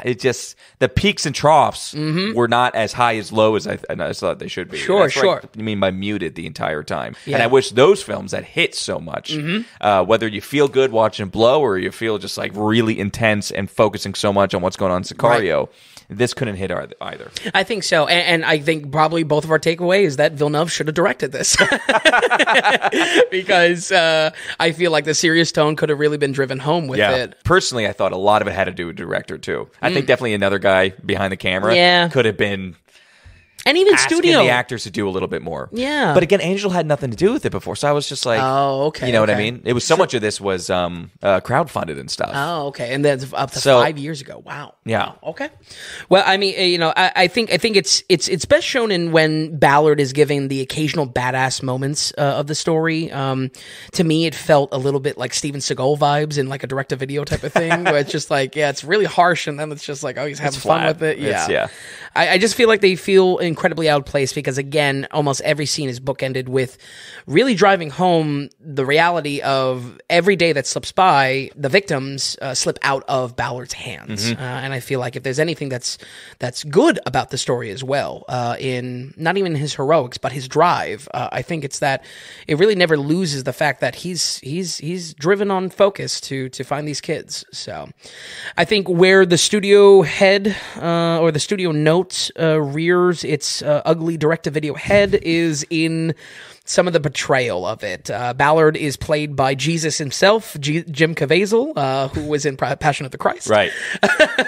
Speaker 1: it just the peaks and troughs were not as high as low as I thought they should be.
Speaker 2: Sure.
Speaker 1: What I mean by muted the entire time. Yeah. And I wish those films that hit so much, whether you feel good watching Blow or you feel just like really intense and focusing so much on what's going on in Sicario, this couldn't hit either.
Speaker 2: I think so. And I think probably both of our takeaway is that Villeneuve should have directed this. Because I feel like the serious tone could have really been driven home with it.
Speaker 1: Personally, I thought a lot of it had to do with the director, too. I think definitely another guy behind the camera could have been...
Speaker 2: And even
Speaker 1: asking
Speaker 2: studio
Speaker 1: the actors to do a little bit more.
Speaker 2: Yeah.
Speaker 1: But again, Angel had nothing to do with it before, so I was just like,
Speaker 2: oh, okay.
Speaker 1: You know what I mean? It was so much of this was crowdfunded and stuff.
Speaker 2: Oh, okay. And that's up to 5 years ago. Wow.
Speaker 1: Yeah.
Speaker 2: Okay. Well, I mean, I think it's best shown in when Ballard is giving the occasional badass moments of the story. To me, it felt a little bit like Steven Seagal vibes in like a direct-to-video type of thing, where it's just like, it's really harsh, and then it's just like, oh, he's having fun with it. Yeah. I just feel like they feel incredibly outplaced because, again, almost every scene is bookended with really driving home the reality of every day that slips by, the victims slip out of Ballard's hands. And I feel like if there's anything that's good about the story as well, in not even his heroics, but his drive, I think it's that it really never loses the fact that he's driven on focus to find these kids. So I think where the studio head or the studio note doubt rears its ugly direct-to-video head is in some of the portrayal of it. Ballard is played by Jesus himself, Jim Caviezel, who was in Passion of the Christ.
Speaker 1: Right.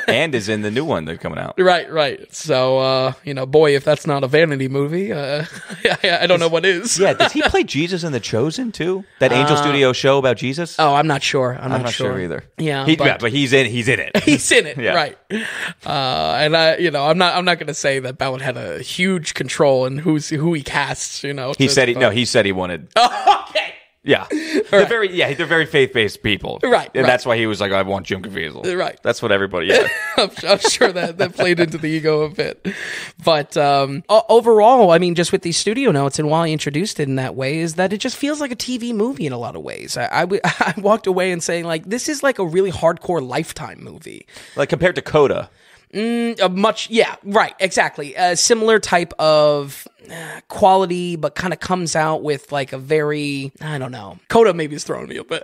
Speaker 1: And is in the new one that's coming out.
Speaker 2: Right. So, boy, if that's not a vanity movie, I don't know what is.
Speaker 1: Yeah, does he play Jesus in The Chosen, too? That Angel Studio show about Jesus?
Speaker 2: Oh, I'm not sure. I'm not
Speaker 1: sure either.
Speaker 2: Yeah,
Speaker 1: but he's in it.
Speaker 2: He's in it,
Speaker 1: Yeah.
Speaker 2: right. And I'm not going to say that Ballard had a huge control in who he casts,
Speaker 1: He said he wanted.
Speaker 2: Oh, okay.
Speaker 1: Yeah. They're very faith-based people.
Speaker 2: Right.
Speaker 1: And that's why he was like, I want Jim Caviezel.
Speaker 2: Right.
Speaker 1: That's what everybody, yeah.
Speaker 2: I'm sure that played into the ego a bit. But overall, I mean, just with these studio notes and why I introduced it in that way is that it just feels like a TV movie in a lot of ways. I walked away and saying, like, this is like a really hardcore Lifetime movie.
Speaker 1: Like compared to Coda.
Speaker 2: Right, exactly. A similar type of quality, but kind of comes out with like a very, I don't know. Coda maybe is throwing me a bit.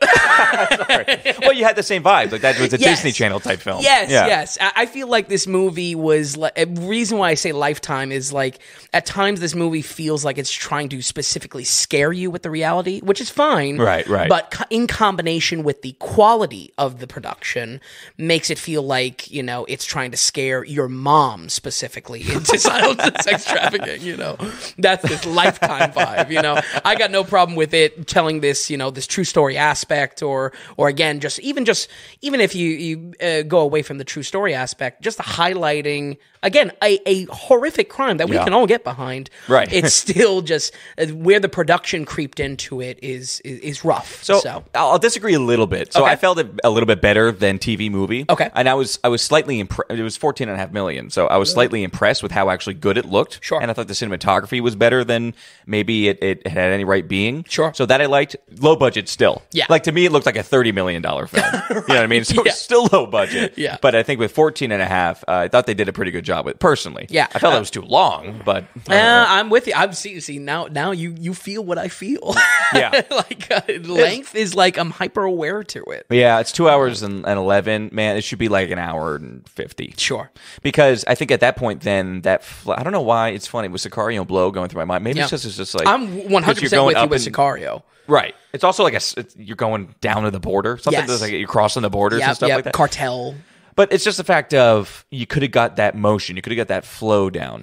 Speaker 1: Well, you had the same vibe. Like that was a Disney Channel type film.
Speaker 2: Yes. I feel like this movie was like, a reason why I say Lifetime is like at times this movie feels like it's trying to specifically scare you with the reality, which is fine.
Speaker 1: Right.
Speaker 2: But in combination with the quality of the production makes it feel like, it's trying to scare your mom specifically into sex trafficking, That's this Lifetime vibe, I got no problem with it telling this, this true story aspect or again, even if you go away from the true story aspect, just highlighting again a horrific crime that we can all get behind.
Speaker 1: Right.
Speaker 2: It's still just where the production creeped into it is rough. So
Speaker 1: I'll disagree a little bit. So
Speaker 2: okay.
Speaker 1: I felt it a little bit better than TV movie.
Speaker 2: Okay.
Speaker 1: And I was slightly impressed. It was 14.5 million. So I was slightly impressed with how actually good it looked.
Speaker 2: Sure.
Speaker 1: And I thought the cinematography was better than maybe it had any right being.
Speaker 2: Sure.
Speaker 1: So that I liked. Low budget still.
Speaker 2: Yeah.
Speaker 1: Like to me, it looked like a $30 million film. Right. You know what I mean? So it's still low budget.
Speaker 2: Yeah.
Speaker 1: But I think with 14.5, I thought they did a pretty good job with it, personally.
Speaker 2: Yeah.
Speaker 1: I felt it was too long, but
Speaker 2: I'm with you. I'm see now you feel what I feel.
Speaker 1: Yeah.
Speaker 2: Like length is like I'm hyper aware to it.
Speaker 1: Yeah, it's 2 hours and 11. Man, it should be like an hour and 50.
Speaker 2: Sure.
Speaker 1: Because I think at that point, then I don't know why it's funny with Sicario and Blow going through my mind. Maybe it's just like
Speaker 2: I'm 100% with you with Sicario.
Speaker 1: Right. It's also like you're going down to the border. Something
Speaker 2: Yes.
Speaker 1: that's like you're crossing the borders and stuff like that.
Speaker 2: Cartel.
Speaker 1: But it's just the fact of you could have got that motion, you could have got that flow down.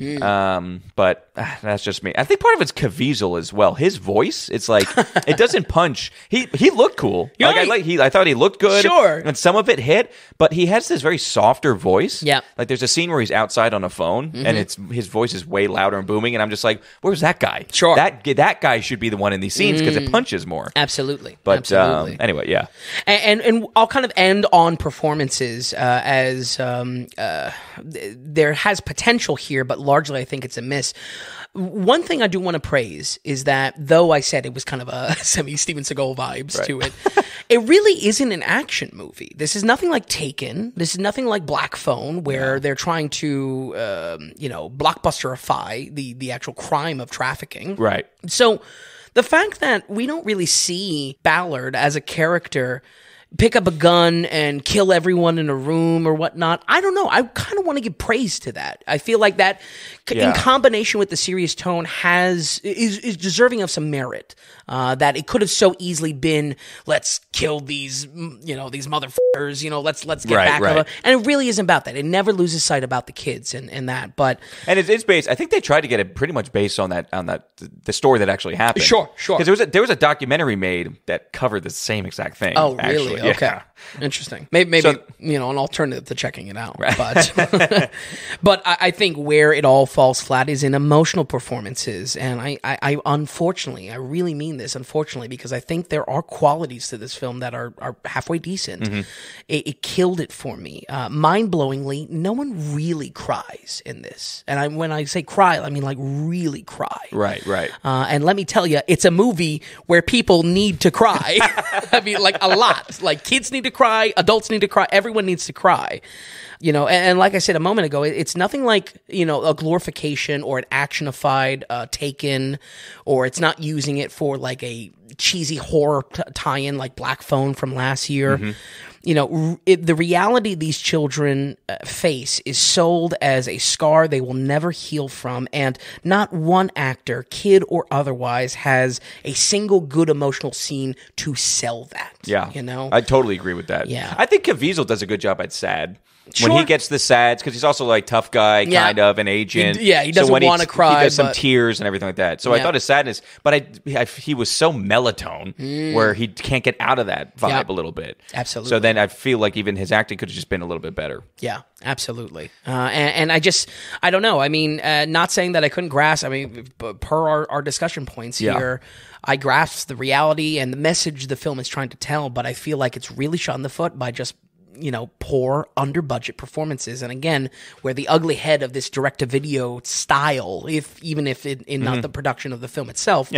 Speaker 1: But that's just me. I think part of it's Caviezel as well. His voice, it's like it doesn't punch. He looked cool.
Speaker 2: You're
Speaker 1: like
Speaker 2: right.
Speaker 1: I thought he looked good.
Speaker 2: Sure.
Speaker 1: And some of it hit, but he has this very softer voice.
Speaker 2: Yeah.
Speaker 1: Like there's a scene where he's outside on a phone and his voice is way louder and booming, and I'm just like, where's that guy?
Speaker 2: Sure.
Speaker 1: That guy should be the one in these scenes because it punches more.
Speaker 2: Absolutely.
Speaker 1: But
Speaker 2: Absolutely.
Speaker 1: Anyway, yeah.
Speaker 2: And I'll kind of end on performances as there has potential here, but largely I think it's a miss. One thing I do want to praise is that though I said it was kind of a semi-Steven Seagal vibes to it, it really isn't an action movie. This is nothing like Taken. This is nothing like Black Phone, where they're trying to, blockbusterify the actual crime of trafficking.
Speaker 1: Right.
Speaker 2: So the fact that we don't really see Ballard as a character pick up a gun and kill everyone in a room or whatnot, I don't know. I kind of want to give praise to that. I feel like that, in combination with the serious tone, is deserving of some merit. That it could have so easily been, let's kill these motherfuckers. Let's get back at them. And it really isn't about that. It never loses sight about the kids and that. But
Speaker 1: it's based. I think they tried to get it pretty much based on the story that actually happened.
Speaker 2: Sure.
Speaker 1: Because there was a documentary made that covered the same exact thing.
Speaker 2: Oh, really?
Speaker 1: Actually.
Speaker 2: Okay.
Speaker 1: Yeah.
Speaker 2: Interesting. Maybe an alternative to checking it out. Right. But I think where it all falls flat is in emotional performances. And I unfortunately, I really mean this, unfortunately, because I think there are qualities to this film that are halfway decent. Mm-hmm. It killed it for me. Mind-blowingly, no one really cries in this. And when I say cry, I mean like really cry.
Speaker 1: Right.
Speaker 2: And let me tell you, it's a movie where people need to cry. I mean, like a lot. Like kids need to cry, adults need to cry, everyone needs to cry. And like I said a moment ago, it's nothing like, a glorification or an actionified Taken, or it's not using it for like a cheesy horror tie-in like Black Phone from last year. Mm-hmm. the reality these children face is sold as a scar they will never heal from, and not one actor, kid or otherwise, has a single good emotional scene to sell that.
Speaker 1: Yeah. I totally agree with that.
Speaker 2: Yeah.
Speaker 1: I think Caviezel does a good job at sad.
Speaker 2: Sure.
Speaker 1: When he gets the sads, because he's also like tough guy, kind of an agent.
Speaker 2: He doesn't want to cry.
Speaker 1: He does some tears and everything like that. So I thought his sadness, but he was so melatonin where he can't get out of that vibe a little bit.
Speaker 2: Absolutely.
Speaker 1: So then I feel like even his acting could have just been a little bit better.
Speaker 2: Yeah, absolutely. And I don't know. I mean, not saying that I couldn't grasp. I mean, per our discussion points here, I grasped the reality and the message the film is trying to tell, but I feel like it's really shot in the foot by just poor under budget performances. And again, where the ugly head of this direct-to-video style, even if not the production of the film itself,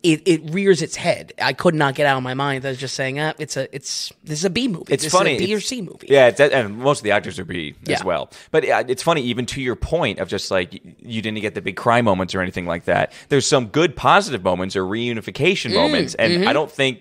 Speaker 2: it rears its head. I could not get out of my mind. I was just saying, this is a B movie.
Speaker 1: It's funny.
Speaker 2: Is a B or C movie.
Speaker 1: Yeah, and most of the actors are B as well. But it's funny, even to your point of just like, you didn't get the big cry moments or anything like that. There's some good positive moments or reunification moments, and I don't think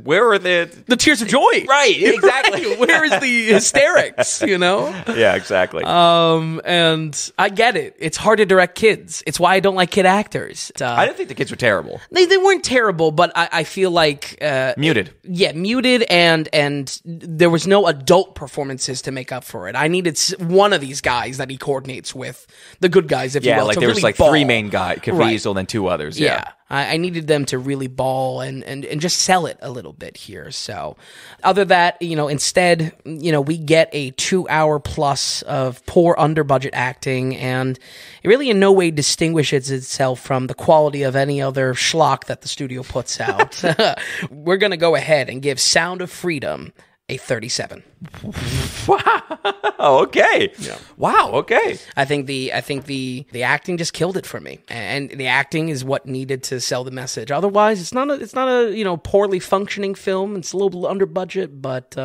Speaker 1: where are the
Speaker 2: tears of joy?
Speaker 1: Right, exactly.
Speaker 2: Right. Where is the hysterics?
Speaker 1: Yeah, exactly.
Speaker 2: And I get it. It's hard to direct kids. It's why I don't like kid actors.
Speaker 1: I didn't think the kids were terrible.
Speaker 2: They weren't terrible, but I feel like
Speaker 1: muted.
Speaker 2: Muted, and there was no adult performances to make up for it. I needed one of these guys that he coordinates with, the good guys, if you will.
Speaker 1: Like there was like three main guys, Caviezel, and two others. Yeah.
Speaker 2: I needed them to really ball and just sell it a little bit here. So other than that, instead, we get a 2-hour plus of poor under budget acting, and it really in no way distinguishes itself from the quality of any other schlock that the studio puts out. We're going to go ahead and give Sound of Freedom a 37.
Speaker 1: Wow. Okay. Yeah. Wow. Okay.
Speaker 2: I think the acting just killed it for me, and the acting is what needed to sell the message. Otherwise, it's not a poorly functioning film. It's a little under budget, but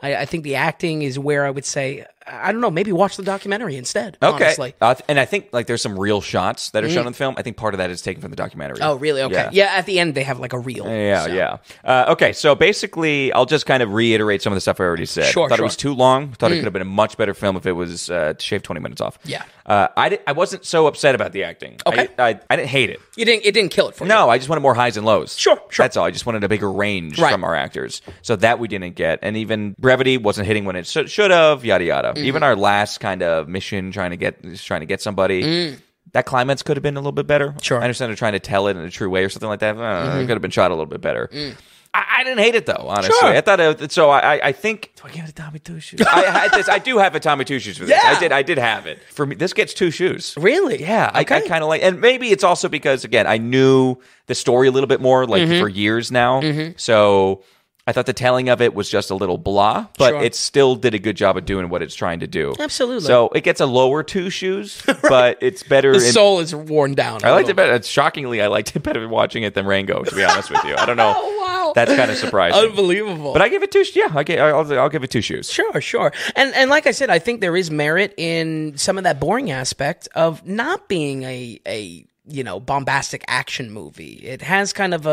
Speaker 2: I think the acting is where I would say, I don't know, maybe watch the documentary instead.
Speaker 1: Okay.
Speaker 2: Honestly.
Speaker 1: And I think like there's some real shots that are shown in the film. I think part of that is taken from the documentary.
Speaker 2: Oh, really? Okay. Yeah. At the end, they have like a reel.
Speaker 1: Yeah. Okay. So basically, I'll just kind of reiterate some of the stuff I already said.
Speaker 2: Sure.
Speaker 1: I thought it was too long. I thought it could have been a much better film if it was shaved 20 minutes off.
Speaker 2: Yeah.
Speaker 1: I wasn't so upset about the acting.
Speaker 2: Okay.
Speaker 1: I didn't hate it.
Speaker 2: It didn't kill it for you.
Speaker 1: No, I just wanted more highs and lows.
Speaker 2: Sure.
Speaker 1: That's all. I just wanted a bigger range from our actors. So that we didn't get. And even brevity wasn't hitting when it should have, yada, yada. Even our last kind of mission trying to get somebody, that climax could have been a little bit better.
Speaker 2: Sure.
Speaker 1: I understand they're trying to tell it in a true way or something like that. It could have been shot a little bit better. I didn't hate it though, honestly.
Speaker 2: Sure.
Speaker 1: I thought I think. Do I give it a Tommy Two Shoes? I do have a Tommy Two Shoes for this.
Speaker 2: Yeah.
Speaker 1: I did have it. For me, this gets 2 shoes.
Speaker 2: Really?
Speaker 1: Yeah.
Speaker 2: Okay.
Speaker 1: I kind of like, and maybe it's also because again I knew the story a little bit more for years now, so I thought the telling of it was just a little blah, but it still did a good job of doing what it's trying to do.
Speaker 2: Absolutely.
Speaker 1: So it gets a lower 2 shoes, but it's better.
Speaker 2: The soul is worn down.
Speaker 1: I liked it better. Shockingly, I liked it better watching it than Rango, to be honest with you. I don't know.
Speaker 2: Wow.
Speaker 1: That's kind of surprising.
Speaker 2: Unbelievable.
Speaker 1: But I give it 2. Yeah, I'll give it 2 shoes.
Speaker 2: Sure. And like I said, I think there is merit in some of that boring aspect of not being a bombastic action movie. It has kind of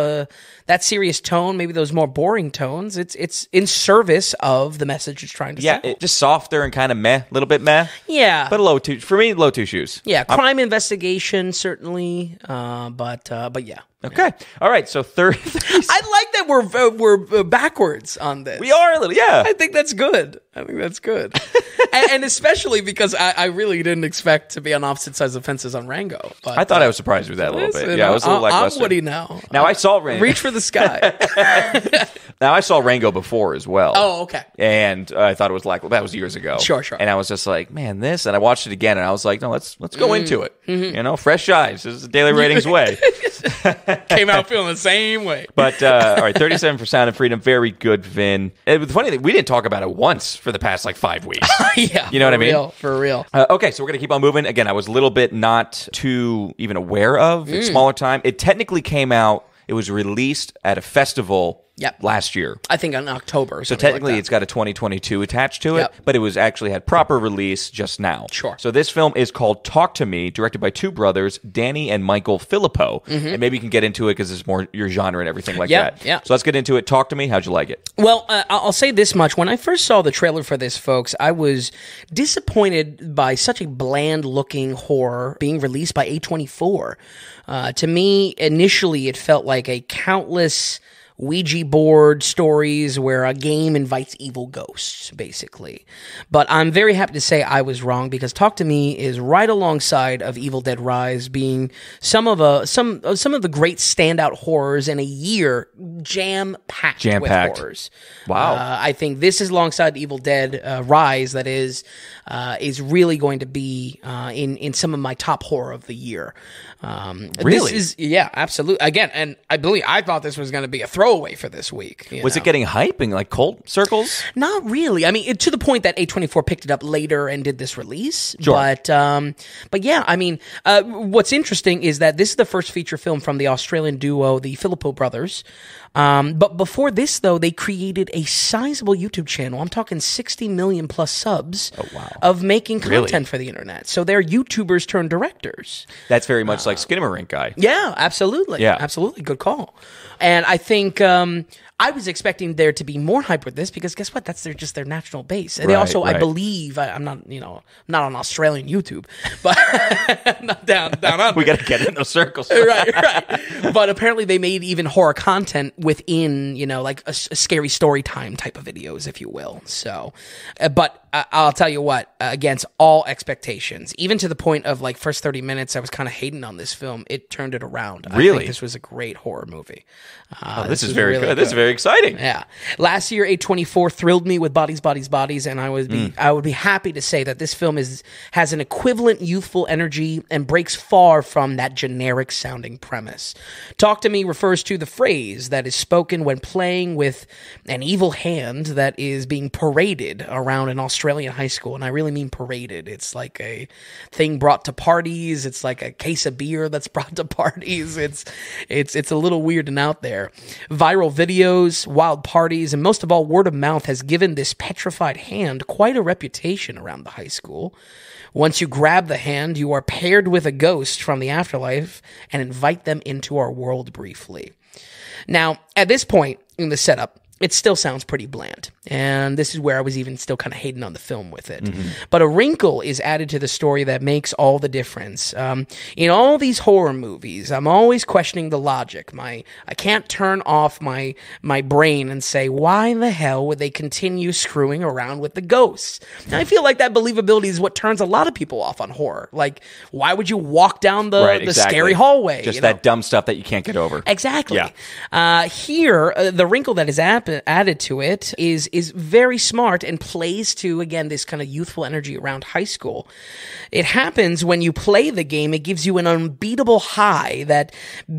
Speaker 2: that serious tone, maybe those more boring tones. It's in service of the message it's trying to sell.
Speaker 1: Yeah, just softer and kind of meh, a little bit meh.
Speaker 2: Yeah.
Speaker 1: But low 2, for me, low 2 shoes.
Speaker 2: Yeah, crime investigation, certainly, but yeah.
Speaker 1: Okay. All right. So third.
Speaker 2: I like that we're backwards on this.
Speaker 1: We are a little, yeah.
Speaker 2: I think that's good. and especially because I really didn't expect to be on opposite sides of fences on Rango. But
Speaker 1: I thought I was surprised with that a little bit. Yeah, I was a little lackluster.
Speaker 2: I'm Woody now.
Speaker 1: Now I saw Rango.
Speaker 2: Reach for the sky.
Speaker 1: Now I saw Rango before as well.
Speaker 2: Oh, okay.
Speaker 1: And I thought it was that was years ago.
Speaker 2: Sure.
Speaker 1: And I was just like, man, this. And I watched it again, and I was like, no, let's go into it. Fresh eyes. This is the Daily Ratings way.
Speaker 2: Came out feeling the same way.
Speaker 1: But all right, 37 for Sound of Freedom. Very good, Vin. The funny thing, we didn't talk about it once for the past 5 weeks.
Speaker 2: Yeah,
Speaker 1: you know what I mean?
Speaker 2: For real.
Speaker 1: Okay, so we're gonna keep on moving. Again, I was a little bit not too even aware of. It's smaller time. It technically came out. It was released at a festival last year.
Speaker 2: I think in October.
Speaker 1: So technically it's got a 2022 attached to it, but it was actually had proper release just now.
Speaker 2: Sure.
Speaker 1: So this film is called Talk to Me, directed by two brothers, Danny and Michael Filippo. And maybe you can get into it because it's more your genre and everything like that.
Speaker 2: Yeah.
Speaker 1: So let's get into it. Talk to me. How'd you like it?
Speaker 2: Well, I'll say this much. When I first saw the trailer for this, folks, I was disappointed by such a bland-looking horror being released by A24. To me, initially, it felt like a countless Ouija board stories where a game invites evil ghosts, basically. But I'm very happy to say I was wrong, because Talk to Me is right alongside of Evil Dead Rise, being some of the great standout horrors in a year, jam-packed with horrors.
Speaker 1: Wow.
Speaker 2: I think this is alongside Evil Dead Rise that is really going to be in some of my top horror of the year.
Speaker 1: Really?
Speaker 2: Yeah, absolutely. Again, and I thought this was going to be a throwaway for this week.
Speaker 1: Was it getting hype in like cult circles?
Speaker 2: Not really. I mean, to the point that A24 picked it up later and did this release.
Speaker 1: Sure.
Speaker 2: But yeah, I mean, what's interesting is that this is the first feature film from the Australian duo, the Filippo brothers. But before this, though, they created a sizable YouTube channel. I'm talking 60 million plus subs of making content for the internet. So they're YouTubers turned directors.
Speaker 1: That's very much like Skinamarink guy.
Speaker 2: Yeah, absolutely.
Speaker 1: Yeah.
Speaker 2: Absolutely. Good call. And I think I was expecting there to be more hype with this, because guess what? That's just their national base. And they also, I believe, I'm not, not on Australian YouTube, but not down under.
Speaker 1: We got to get in those circles.
Speaker 2: right. But apparently they made even horror content within, like a scary story time type of videos, if you will. So, but I'll tell you what, against all expectations, even to the point of like first 30 minutes, I was kind of hating on this film. It turned it around.
Speaker 1: Really?
Speaker 2: I think this was a great horror movie.
Speaker 1: This is very good. This is very exciting.
Speaker 2: Yeah. Last year, A24 thrilled me with Bodies, Bodies, Bodies, and I would be happy to say that this film has an equivalent youthful energy and breaks far from that generic sounding premise. Talk to Me refers to the phrase that is spoken when playing with an evil hand that is being paraded around an Australian high school, and I really mean paraded. It's like a thing brought to parties. It's like a case of beer that's brought to parties. It's a little weird and out there. Viral videos, wild parties, and most of all, word of mouth has given this petrified hand quite a reputation around the high school. Once you grab the hand, you are paired with a ghost from the afterlife and invite them into our world briefly. Now, at this point in the setup, it still sounds pretty bland. And this is where I was even still kind of hating on the film with it. But a wrinkle is added to the story that makes all the difference. In all these horror movies, I'm always questioning the logic. I can't turn off my brain and say, why the hell would they continue screwing around with the ghosts? And I feel like that believability is what turns a lot of people off on horror. Like, why would you walk down the scary hallway?
Speaker 1: Just that dumb stuff that you can't get over.
Speaker 2: Exactly.
Speaker 1: Yeah.
Speaker 2: Here, the wrinkle that is added to it is very smart and plays to, again, this kind of youthful energy around high school. It happens when you play the game. It gives you an unbeatable high that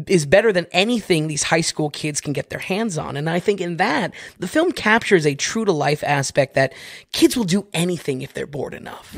Speaker 2: is better than anything these high school kids can get their hands on. And I think in that, the film captures a true-to-life aspect that kids will do anything if they're bored enough.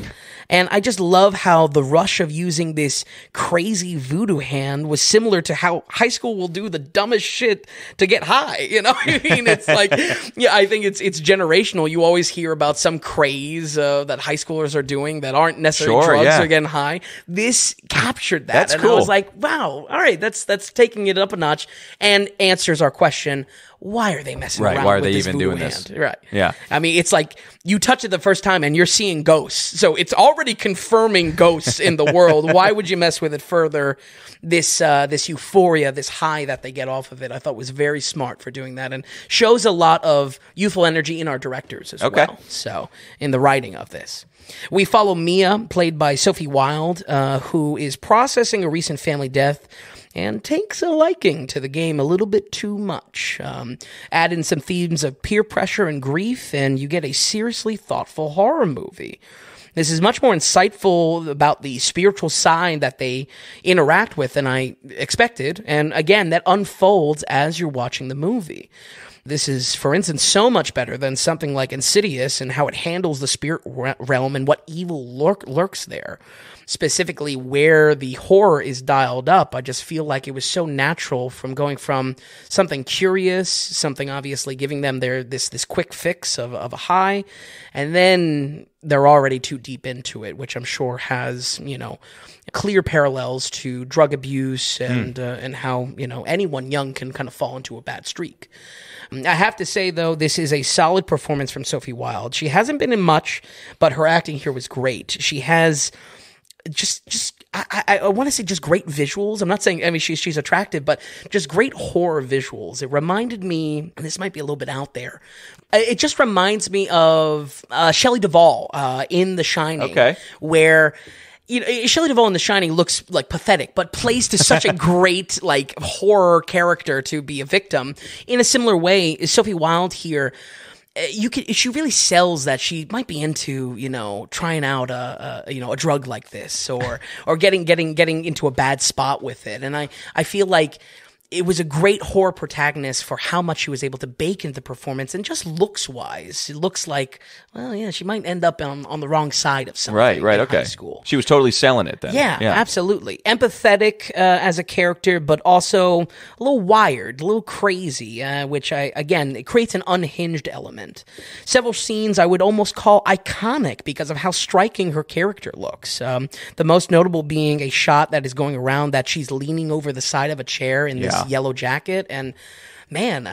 Speaker 2: And I just love how the rush of using this crazy voodoo hand was similar to how high school will do the dumbest shit to get high. I mean, it's like, I think it's generational. You always hear about some craze that high schoolers are doing that aren't necessarily drugs or getting high. This captured that.
Speaker 1: That's cool.
Speaker 2: I was like, wow, all right, that's taking it up a notch and answers our question. Why are they messing around
Speaker 1: why are
Speaker 2: with
Speaker 1: they
Speaker 2: this
Speaker 1: even
Speaker 2: voodoo
Speaker 1: doing
Speaker 2: hand?
Speaker 1: this?
Speaker 2: Right.
Speaker 1: Yeah.
Speaker 2: I mean, it's like you touch it the first time and you're seeing ghosts. So it's already confirming ghosts in the world. Why would you mess with it further? This euphoria, this high that they get off of it, I thought was very smart for doing that and shows a lot of youthful energy in our directors as well. So in the writing of this. We follow Mia, played by Sophie Wilde, who is processing a recent family death and takes a liking to the game a little bit too much. Add in some themes of peer pressure and grief, and you get a seriously thoughtful horror movie. This is much more insightful about the spiritual side that they interact with than I expected, and again, that unfolds as you're watching the movie. This is, for instance, so much better than something like Insidious and how it handles the spirit realm and what evil lurks there. specifically where the horror is dialed up, I just feel like it was so natural from going from something curious, something obviously giving them this quick fix of a high, and then they're already too deep into it, which I'm sure has, clear parallels to drug abuse and how, anyone young can kind of fall into a bad streak. I have to say, though, this is a solid performance from Sophie Wilde. She hasn't been in much, but her acting here was great. She has I want to say just great visuals. I'm not saying, she's attractive, but just great horror visuals. It reminded me, and this might be a little bit out there, it just reminds me of Shelley Duvall in The Shining, where Shelley Duvall in The Shining looks like pathetic, but plays to such a great horror character to be a victim. In a similar way, Sophie Wilde here, she really sells that she might be into trying out a drug like this or getting into a bad spot with it, and I feel like it was a great horror protagonist for how much she was able to bake into the performance, and just looks-wise, it looks like, well, yeah, she might end up on the wrong side of something.
Speaker 1: Right,
Speaker 2: in
Speaker 1: okay.
Speaker 2: High school. She
Speaker 1: was totally selling it then.
Speaker 2: Yeah, absolutely. Empathetic as a character, but also a little wired, a little crazy, which it creates an unhinged element. Several scenes I would almost call iconic because of how striking her character looks. The most notable being a shot that is going around that she's leaning over the side of a chair in this yellow jacket, and man,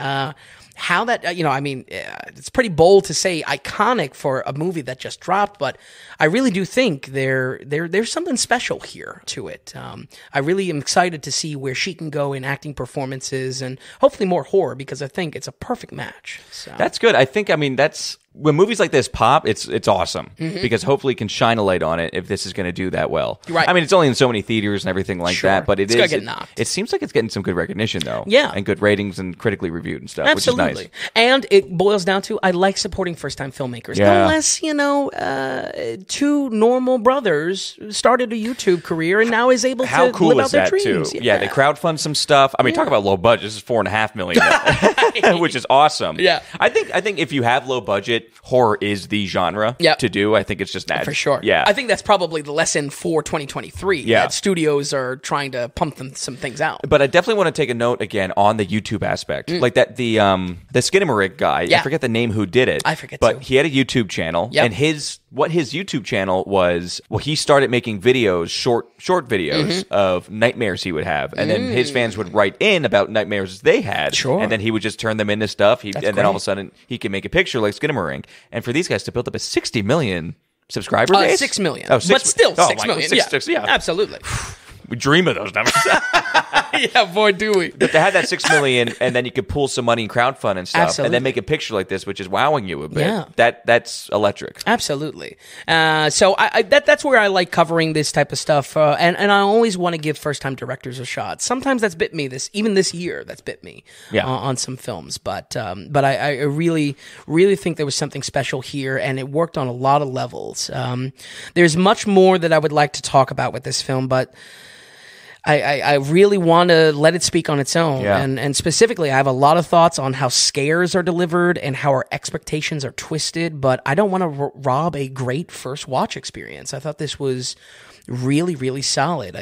Speaker 2: how that it's pretty bold to say iconic for a movie that just dropped, but I really do think there's something special here to it. I really am excited to see where she can go in acting performances and hopefully more horror, because I think it's a perfect match. So.
Speaker 1: That's good. I think that's when movies like this pop, it's awesome because hopefully it can shine a light on it if this is going to do that well.
Speaker 2: Right.
Speaker 1: It's only in so many theaters and everything like that, but it's
Speaker 2: gonna get knocked.
Speaker 1: It seems like it's getting some good recognition though.
Speaker 2: Yeah.
Speaker 1: And good ratings and critically reviewed and stuff,
Speaker 2: Absolutely.
Speaker 1: which is nice.
Speaker 2: And it boils down to, I like supporting first-time filmmakers.
Speaker 1: Yeah.
Speaker 2: Unless, two normal brothers started a YouTube career and now is able to live out their dreams.
Speaker 1: How cool is that too? Yeah, they crowdfund some stuff. Talk about low budget. This is $4.5 million, which is awesome.
Speaker 2: Yeah.
Speaker 1: I think if you have low budget, horror is the genre to do. I think it's just natural.
Speaker 2: For sure.
Speaker 1: Yeah.
Speaker 2: I think that's probably the lesson for 2023.
Speaker 1: Yeah.
Speaker 2: That studios are trying to pump some things out.
Speaker 1: But I definitely want to take a note again on the YouTube aspect. Like that the Skinamarink guy, I forget the name who did it.
Speaker 2: I forget
Speaker 1: But
Speaker 2: too.
Speaker 1: he had a YouTube channel, and his YouTube channel was, he started making videos, short videos of nightmares he would have, and then his fans would write in about nightmares they had, and then he would just turn them into stuff. Then all of a sudden he can make a picture like Skinamarink. And for these guys to build up a 60 million subscriber base,
Speaker 2: 6 million,
Speaker 1: but still
Speaker 2: 6 million.
Speaker 1: Yeah,
Speaker 2: absolutely.
Speaker 1: We dream of those numbers.
Speaker 2: Yeah, boy, do we.
Speaker 1: But they had that 6 million, and then you could pull some money in crowdfund and stuff,
Speaker 2: Absolutely.
Speaker 1: and then make a picture like this, which is wowing you a bit.
Speaker 2: Yeah.
Speaker 1: That's electric.
Speaker 2: Absolutely. So that's where I like covering this type of stuff, and I always want to give first-time directors a shot. Sometimes that's bit me this year. That's bit me on some films, but I really, really think there was something special here, and it worked on a lot of levels. There's much more that I would like to talk about with this film, but I really want to let it speak on its own.
Speaker 1: Yeah.
Speaker 2: And specifically, I have a lot of thoughts on how scares are delivered and how our expectations are twisted, but I don't want to rob a great first watch experience. I thought this was really, really solid.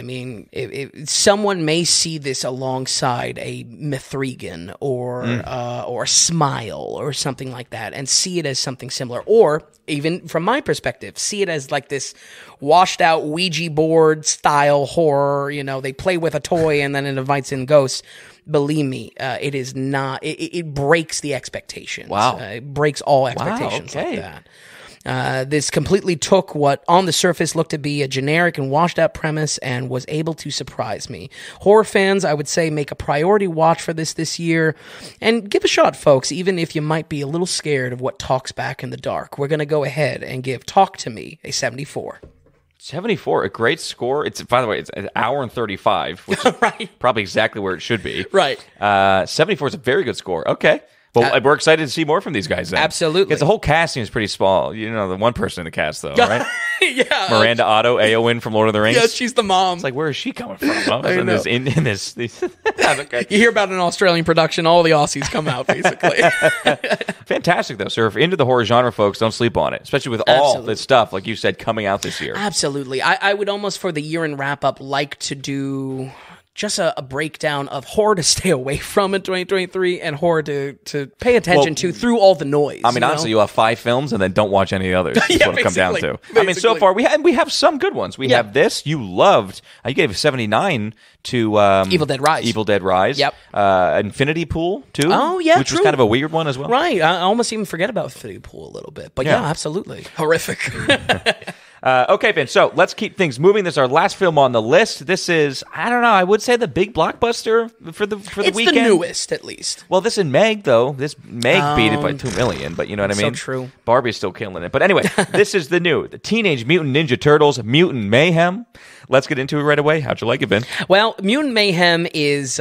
Speaker 2: Someone may see this alongside a Mithrigan or a Smile or something like that and see it as something similar. Or even from my perspective, see it as like this washed out Ouija board style horror. They play with a toy and then it invites in ghosts. Believe me, it is not. It breaks the expectations.
Speaker 1: Wow.
Speaker 2: It breaks all expectations
Speaker 1: okay.
Speaker 2: like that. This completely took what on the surface looked to be a generic and washed out premise and was able to surprise me. Horror fans, I would say, make a priority watch for this year and give a shot, folks, even if you might be a little scared of what talks back in the dark. We're going to go ahead and give Talk to Me a 74.
Speaker 1: 74, a great score. By the way, it's an hour and 35, which is
Speaker 2: right.
Speaker 1: probably exactly where it should be.
Speaker 2: Right.
Speaker 1: 74 is a very good score. Okay. But we're excited to see more from these guys then.
Speaker 2: Absolutely.
Speaker 1: Because the whole casting is pretty small. You know, the one person in the cast, though, right?
Speaker 2: Yeah.
Speaker 1: Miranda Otto, Eowyn from Lord of the Rings.
Speaker 2: Yeah, she's the mom.
Speaker 1: It's like, where is she coming from?
Speaker 2: I know.
Speaker 1: In this.
Speaker 2: You hear about an Australian production, all the Aussies come out, basically.
Speaker 1: Fantastic, though. So if you're into the horror genre, folks, don't sleep on it. Especially with all this stuff, like you said, coming out this year.
Speaker 2: Absolutely. I would almost, for the year-end wrap-up, like to do just a breakdown of horror to stay away from in 2023 and horror to pay attention to through all the noise.
Speaker 1: I mean, honestly, you'll have 5 films and then don't watch any others. That's what it'll come down to.
Speaker 2: Basically.
Speaker 1: I mean, so far, we have some good ones. We have this. You loved. You gave 79 to
Speaker 2: Evil Dead Rise.
Speaker 1: Evil Dead Rise.
Speaker 2: Yep.
Speaker 1: Infinity Pool, too.
Speaker 2: Oh, yeah,
Speaker 1: which
Speaker 2: true.
Speaker 1: was kind of a weird one as well.
Speaker 2: Right. I almost even forget about Infinity Pool a little bit. But yeah absolutely. Horrific.
Speaker 1: Okay, Ben, so let's keep things moving. This is our last film on the list. This is, I don't know, I would say the big blockbuster for the weekend.
Speaker 2: It's the newest, at least.
Speaker 1: Well, this in Meg, though. This Meg beat it by 2 million, but you know what I mean?
Speaker 2: So true.
Speaker 1: Barbie's still killing it. But anyway, this is the Teenage Mutant Ninja Turtles, Mutant Mayhem. Let's get into it right away. How'd you like it, Ben?
Speaker 2: Well, Mutant Mayhem is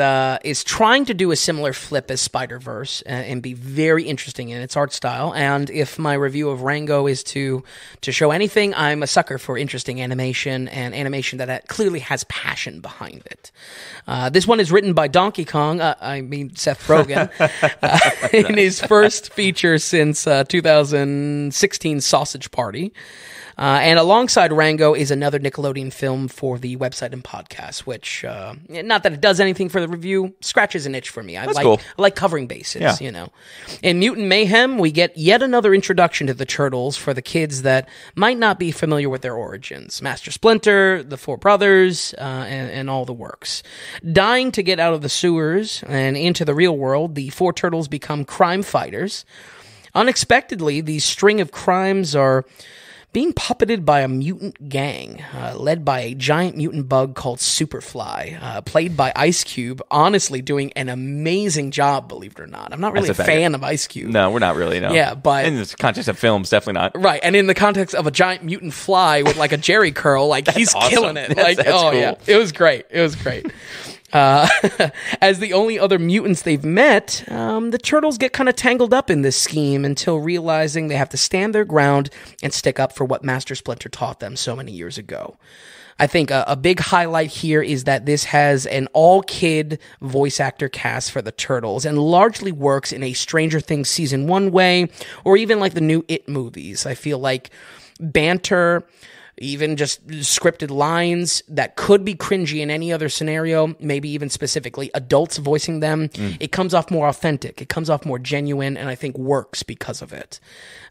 Speaker 2: trying to do a similar flip as Spider-Verse and be very interesting in its art style. And if my review of Rango is to show anything, I'm a sucker for interesting animation and animation that clearly has passion behind it. This one is written by Donkey Kong, Seth Rogen, in his first feature since 2016 Sausage Party. And alongside Rango is another Nickelodeon film for the website and podcast, which, not that it does anything for the review, scratches an itch for me. I like covering bases, you know. In Mutant Mayhem, we get yet another introduction to the Turtles for the kids that might not be familiar with their origins. Master Splinter, the Four Brothers, and all the works. Dying to get out of the sewers and into the real world, the 4 Turtles become crime fighters. Unexpectedly, the string of crimes are being puppeted by a mutant gang, led by a giant mutant bug called Superfly, played by Ice Cube, honestly doing an amazing job, believe it or not. I'm not really a fan of Ice Cube.
Speaker 1: No, we're not really, no.
Speaker 2: Yeah, but
Speaker 1: in the context of films, definitely not.
Speaker 2: Right, and in the context of a giant mutant fly with like a Jerry curl, like he's
Speaker 1: awesome.
Speaker 2: Killing it.
Speaker 1: That's cool.
Speaker 2: Yeah, it was great. As the only other mutants they've met, the Turtles get kind of tangled up in this scheme until realizing they have to stand their ground and stick up for what Master Splinter taught them so many years ago. I think a big highlight here is that this has an all-kid voice actor cast for the Turtles and largely works in a Stranger Things Season 1 way, or even like the new It movies. I feel like banter, even just scripted lines that could be cringy in any other scenario, maybe even specifically adults voicing them, it comes off more authentic, it comes off more genuine, and I think works because of it.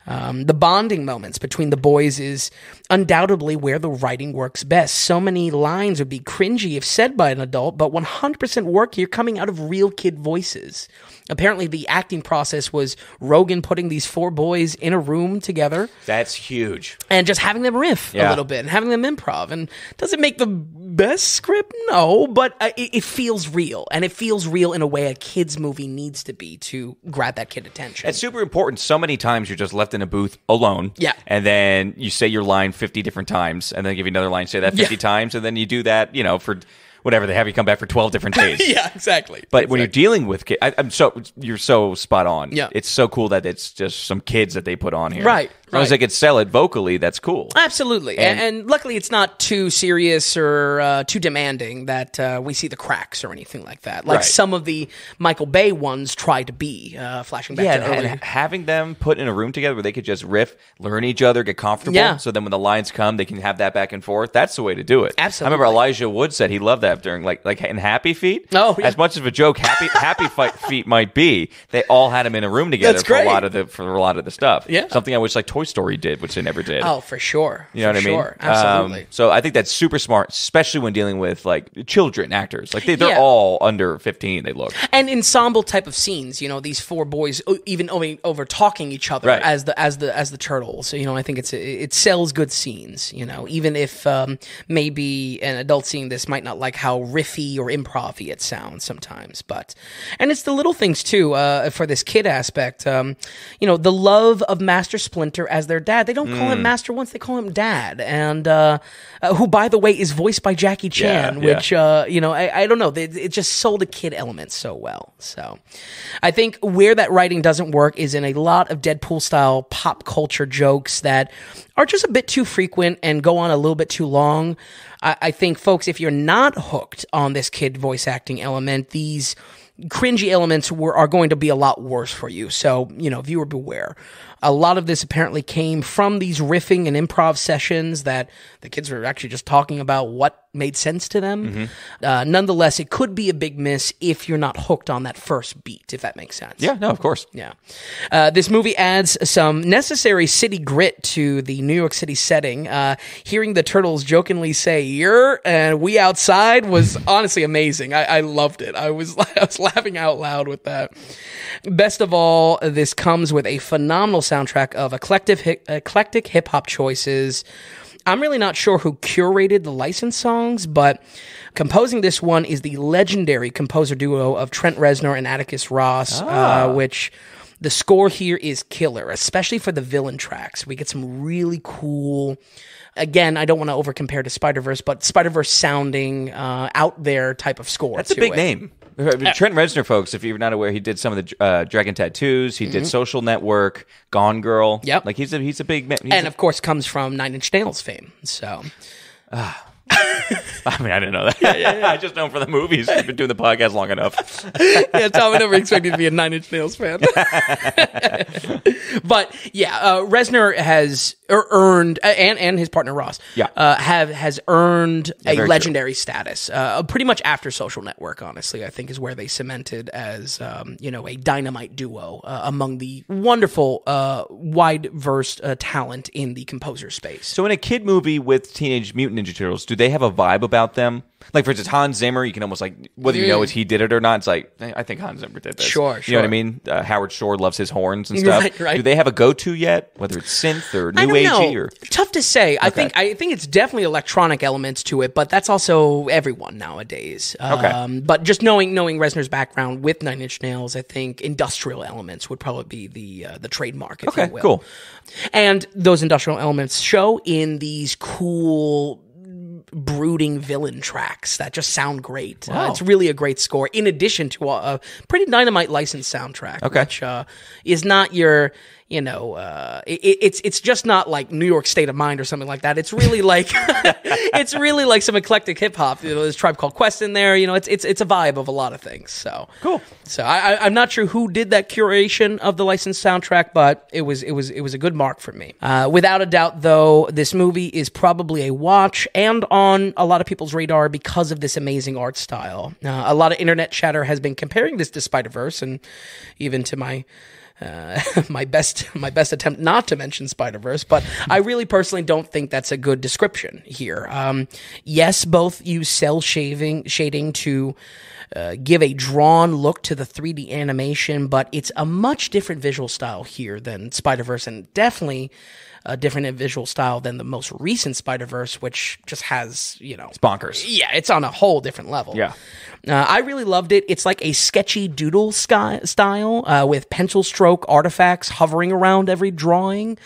Speaker 2: The bonding moments between the boys is undoubtedly where the writing works best. So many lines would be cringy if said by an adult, but 100% work here coming out of real kid voices. Apparently, the acting process was Rogen putting these 4 boys in a room together.
Speaker 1: That's huge.
Speaker 2: And just having them riff a little bit and having them improv. And does it make the best script? No, but it feels real. And it feels real in a way a kid's movie needs to be to grab that kid attention.
Speaker 1: It's super important. So many times you're just left in a booth alone.
Speaker 2: Yeah.
Speaker 1: And then you say your line 50 different times, and then give you another line, say that 50 times, and then you do that, for whatever, they have you come back for 12 different days.
Speaker 2: Yeah, exactly.
Speaker 1: But when you're dealing with kids, you're so spot on.
Speaker 2: Yeah.
Speaker 1: It's so cool that it's just some kids that they put on here.
Speaker 2: Right.
Speaker 1: As long as they could sell it vocally, that's cool.
Speaker 2: Absolutely. And luckily it's not too serious or too demanding that we see the cracks or anything like that. Like some of the Michael Bay ones try to be, flashing back to earlier.
Speaker 1: And having them put in a room together where they could just riff, learn each other, get comfortable.
Speaker 2: Yeah.
Speaker 1: So then when the lines come, they can have that back and forth. That's the way to do it.
Speaker 2: Absolutely.
Speaker 1: I remember Elijah Wood said he loved that during like in Happy Feet.
Speaker 2: Oh, yeah.
Speaker 1: As much of a joke Happy Feet might be, they all had them in a room together.
Speaker 2: That's great.
Speaker 1: for a lot of the stuff.
Speaker 2: Yeah.
Speaker 1: Something I wish like Toy Story did, which they never did.
Speaker 2: Oh, for sure.
Speaker 1: You know what I mean?
Speaker 2: Absolutely.
Speaker 1: So I think that's super smart, especially when dealing with like children actors. Like they're all under 15. They look
Speaker 2: and ensemble type of scenes. These 4 boys even over talking each other as the Turtles. So, I think it sells good scenes. Even if maybe an adult seeing this might not like how riffy or improv-y it sounds sometimes. And it's the little things too for this kid aspect. The love of Master Splinter Master as their dad. They don't call him Master once; they call him Dad, and who, by the way, is voiced by Jackie Chan. Which I don't know. It just sold a kid element so well. So, I think where that writing doesn't work is in a lot of Deadpool style pop culture jokes that are just a bit too frequent and go on a little bit too long. I think, folks, if you're not hooked on this kid voice acting element, these cringy elements are going to be a lot worse for you. So, viewer beware. A lot of this apparently came from these riffing and improv sessions that the kids were actually just talking about what made sense to them. Nonetheless, it could be a big miss if you're not hooked on that first beat, if that makes sense.
Speaker 1: Yeah, no, of course.
Speaker 2: Yeah. This movie adds some necessary city grit to the New York City setting. Hearing the turtles jokingly say, "You're," and "we outside" was honestly amazing. I loved it. I was laughing out loud with that. Best of all, this comes with a phenomenal soundtrack of eclectic hip-hop choices. I'm really not sure who curated the licensed songs, but composing this one is the legendary composer duo of Trent Reznor and Atticus Ross, which the score here is killer, especially for the villain tracks. We get some really cool... Again, I don't want to overcompare to Spider-Verse, but Spider-Verse sounding out there type of score.
Speaker 1: That's a big name. Trent Reznor, folks, if you're not aware, he did some of the Dragon Tattoos. He did Social Network, Gone Girl.
Speaker 2: Yep.
Speaker 1: Like he's a big man.
Speaker 2: And of course comes from Nine Inch Nails fame. So
Speaker 1: I mean, I didn't know that. Yeah. I just know him for the movies. I've been doing the podcast long enough.
Speaker 2: Yeah, Tom, I never expected to be a Nine Inch Nails fan. But yeah, Reznor has earned, and his partner Ross, has earned a legendary status. Pretty much after Social Network, honestly, I think is where they cemented as a dynamite duo among the wonderful, wide-versed talent in the composer space.
Speaker 1: So in a kid movie with Teenage Mutant Ninja Turtles, do they have a vibe about them? Like, for instance, Hans Zimmer, you can almost, like, whether you know if he did it or not, it's like, I think Hans Zimmer did this.
Speaker 2: Sure.
Speaker 1: You know what I mean? Howard Shore loves his horns and stuff.
Speaker 2: Right.
Speaker 1: Do they have a go-to yet? Whether it's synth or new agey or...
Speaker 2: Tough to say. Okay. I think it's definitely electronic elements to it, but that's also everyone nowadays.
Speaker 1: Okay.
Speaker 2: But just knowing Reznor's background with Nine Inch Nails, I think industrial elements would probably be the trademark, if you will.
Speaker 1: Cool.
Speaker 2: And those industrial elements show in these cool... brooding villain tracks that just sound great.
Speaker 1: Wow.
Speaker 2: It's really a great score, in addition to a pretty dynamite licensed soundtrack, which is not your... it's just not like New York State of Mind or something like that. It's really like some eclectic hip hop. There's Tribe Called Quest in there. It's a vibe of a lot of things. So
Speaker 1: cool.
Speaker 2: So I'm not sure who did that curation of the licensed soundtrack, but it was a good mark for me. Without a doubt, though, this movie is probably a watch and on a lot of people's radar because of this amazing art style. A lot of internet chatter has been comparing this to Spider-Verse, and even to my best attempt not to mention Spider-Verse, but I really personally don't think that's a good description here. Yes, both use cell shading to give a drawn look to the 3D animation, but it's a much different visual style here than Spider-Verse, and definitely a different visual style than the most recent Spider-Verse, which just has,
Speaker 1: It's bonkers.
Speaker 2: Yeah, it's on a whole different level.
Speaker 1: Yeah.
Speaker 2: I really loved it. It's like a sketchy doodle style with pencil stroke artifacts hovering around every drawing.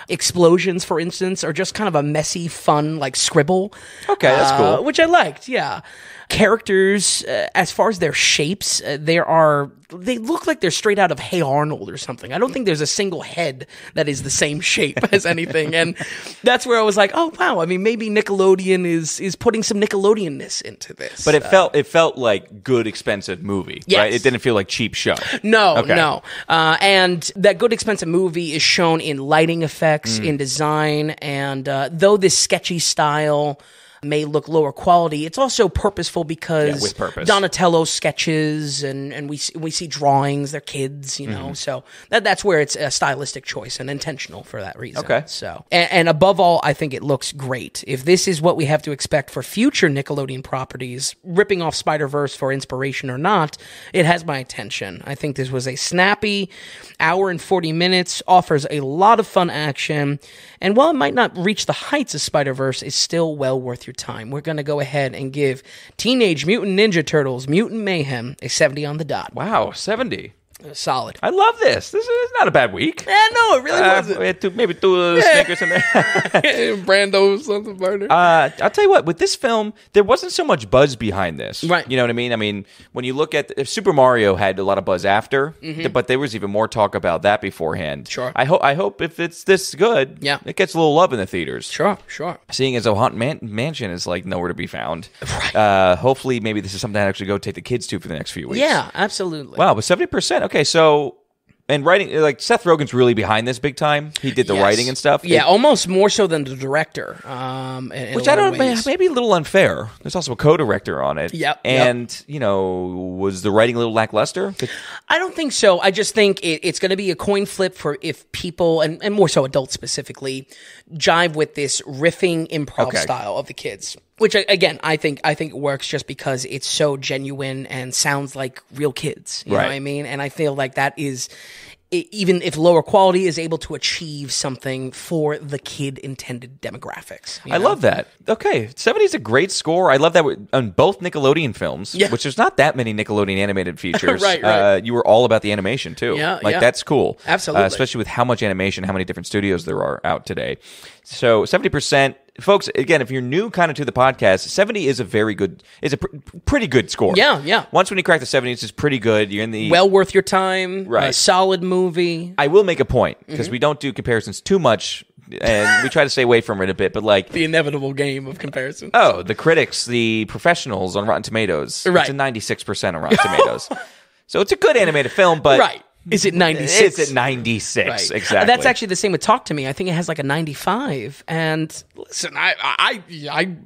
Speaker 2: Explosions, for instance, are just kind of a messy, fun, like scribble.
Speaker 1: Okay, that's cool.
Speaker 2: Which I liked, yeah. Characters, as far as their shapes, they look like they're straight out of Hey Arnold or something. I don't think there's a single head that is the same shape as anything. And that's where I was like, oh, wow. I mean, maybe Nickelodeon is putting some Nickelodeon-ness into this.
Speaker 1: But it felt like good, expensive movie,
Speaker 2: yes.
Speaker 1: right? It didn't feel like cheap show.
Speaker 2: No. And that good, expensive movie is shown in lighting effects, in design, and though this sketchy style may look lower quality, it's also purposeful because
Speaker 1: with purpose.
Speaker 2: Donatello sketches and we see drawings, they're kids, so that's where it's a stylistic choice and intentional for that reason.
Speaker 1: Okay.
Speaker 2: So, and above all, I think it looks great. If this is what we have to expect for future Nickelodeon properties, ripping off Spider-Verse for inspiration or not, it has my attention. I think this was a snappy hour and 40 minutes, offers a lot of fun action, and while it might not reach the heights of Spider-Verse, it's still well worth your time. We're going to go ahead and give Teenage Mutant Ninja Turtles Mutant Mayhem a 70 on the dot.
Speaker 1: Wow, 70.
Speaker 2: Solid.
Speaker 1: I love this. This is not a bad week.
Speaker 2: Yeah, no, it really wasn't.
Speaker 1: We had maybe two Snickers in there.
Speaker 2: Brando something burner.
Speaker 1: I'll tell you what, with this film, there wasn't so much buzz behind this.
Speaker 2: Right.
Speaker 1: You know what I mean? I mean, when you look at Super Mario had a lot of buzz after, but there was even more talk about that beforehand.
Speaker 2: Sure.
Speaker 1: I hope if it's this good, it gets a little love in the theaters.
Speaker 2: Sure.
Speaker 1: Seeing as a haunted mansion is like nowhere to be found.
Speaker 2: Right.
Speaker 1: Hopefully, maybe this is something I actually go take the kids to for the next few weeks.
Speaker 2: Yeah, absolutely.
Speaker 1: Wow, but 70%. Okay, so. And writing, like Seth Rogen's really behind this big time. He did the writing and stuff.
Speaker 2: Yeah, almost more so than the director.
Speaker 1: Which I don't know, maybe a little unfair. There's also a co-director on it.
Speaker 2: Yep.
Speaker 1: And, was the writing a little lackluster?
Speaker 2: I don't think so. I just think it's going to be a coin flip for if people, and more so adults specifically, jive with this riffing improv style of the kids. Which, again, I think it works just because it's so genuine and sounds like real kids. You know what I mean? And I feel like that is, even if lower quality, is able to achieve something for the kid-intended demographics.
Speaker 1: I love that. Okay, 70 is a great score. I love that on both Nickelodeon films, which there's not that many Nickelodeon animated features.
Speaker 2: Right.
Speaker 1: You were all about the animation, too.
Speaker 2: Yeah,
Speaker 1: that's cool.
Speaker 2: Absolutely.
Speaker 1: Especially with how much animation, how many different studios there are out today. So 70%. Folks, again, if you're new kind of to the podcast, 70 is a pretty good score.
Speaker 2: Yeah.
Speaker 1: Once when you crack the 70s, it's pretty good. You're in the...
Speaker 2: Well worth your time.
Speaker 1: Right.
Speaker 2: A solid movie.
Speaker 1: I will make a point, because we don't do comparisons too much, and we try to stay away from it a bit, but like...
Speaker 2: The inevitable game of comparison.
Speaker 1: Oh, the critics, the professionals on Rotten Tomatoes.
Speaker 2: Right.
Speaker 1: It's a 96% on Rotten Tomatoes. So it's a good animated film, but...
Speaker 2: Right. Is it 96?
Speaker 1: It's at 96,
Speaker 2: right.
Speaker 1: exactly.
Speaker 2: That's actually the same with Talk to Me. I think it has like a 95. And listen, I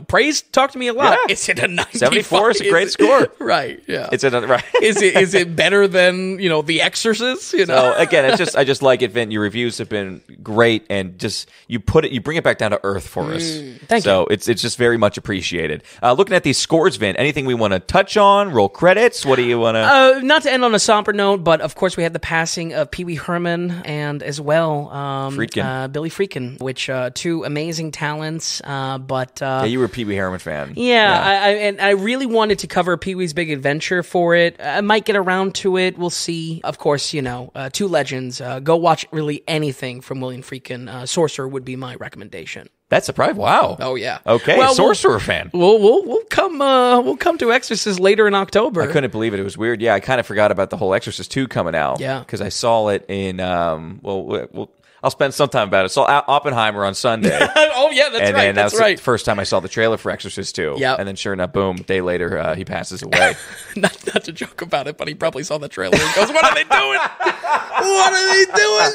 Speaker 2: praise Talk to Me a lot.
Speaker 1: Yeah.
Speaker 2: Is it a 95?
Speaker 1: 74 is a great score.
Speaker 2: Right, yeah.
Speaker 1: It's right.
Speaker 2: Is it better than, The Exorcist?
Speaker 1: So again, I just like it, Vin. Your reviews have been great, and just you bring it back down to earth for us.
Speaker 2: Thank you.
Speaker 1: So it's just very much appreciated. Looking at these scores, Vin, anything we want to touch on? Roll credits? What do you want to...
Speaker 2: Not to end on a somber note, but of course we had the passing of Pee Wee Herman and as well Billy Friedkin, which two amazing talents. But
Speaker 1: you were a Pee Wee Herman fan.
Speaker 2: Yeah. I really wanted to cover Pee Wee's Big Adventure for it. I might get around to it. We'll see. Of course, two legends. Go watch really anything from William Friedkin. Sorcerer would be my recommendation.
Speaker 1: That's a surprise. Wow.
Speaker 2: Oh yeah.
Speaker 1: Okay. Well, Sorcerer fan.
Speaker 2: We'll come to Exorcist later in October.
Speaker 1: I couldn't believe it. It was weird. Yeah, I kind of forgot about the whole Exorcist 2 coming out.
Speaker 2: Yeah.
Speaker 1: Because I saw it in I'll spend some time about it. Saw Oppenheimer on Sunday.
Speaker 2: Oh yeah, that's right.
Speaker 1: That was the first time I saw the trailer for Exorcist 2.
Speaker 2: Yeah.
Speaker 1: And then sure enough, boom, a day later he passes away.
Speaker 2: not to joke about it, but he probably saw the trailer and goes, "What are they doing? What are they doing?"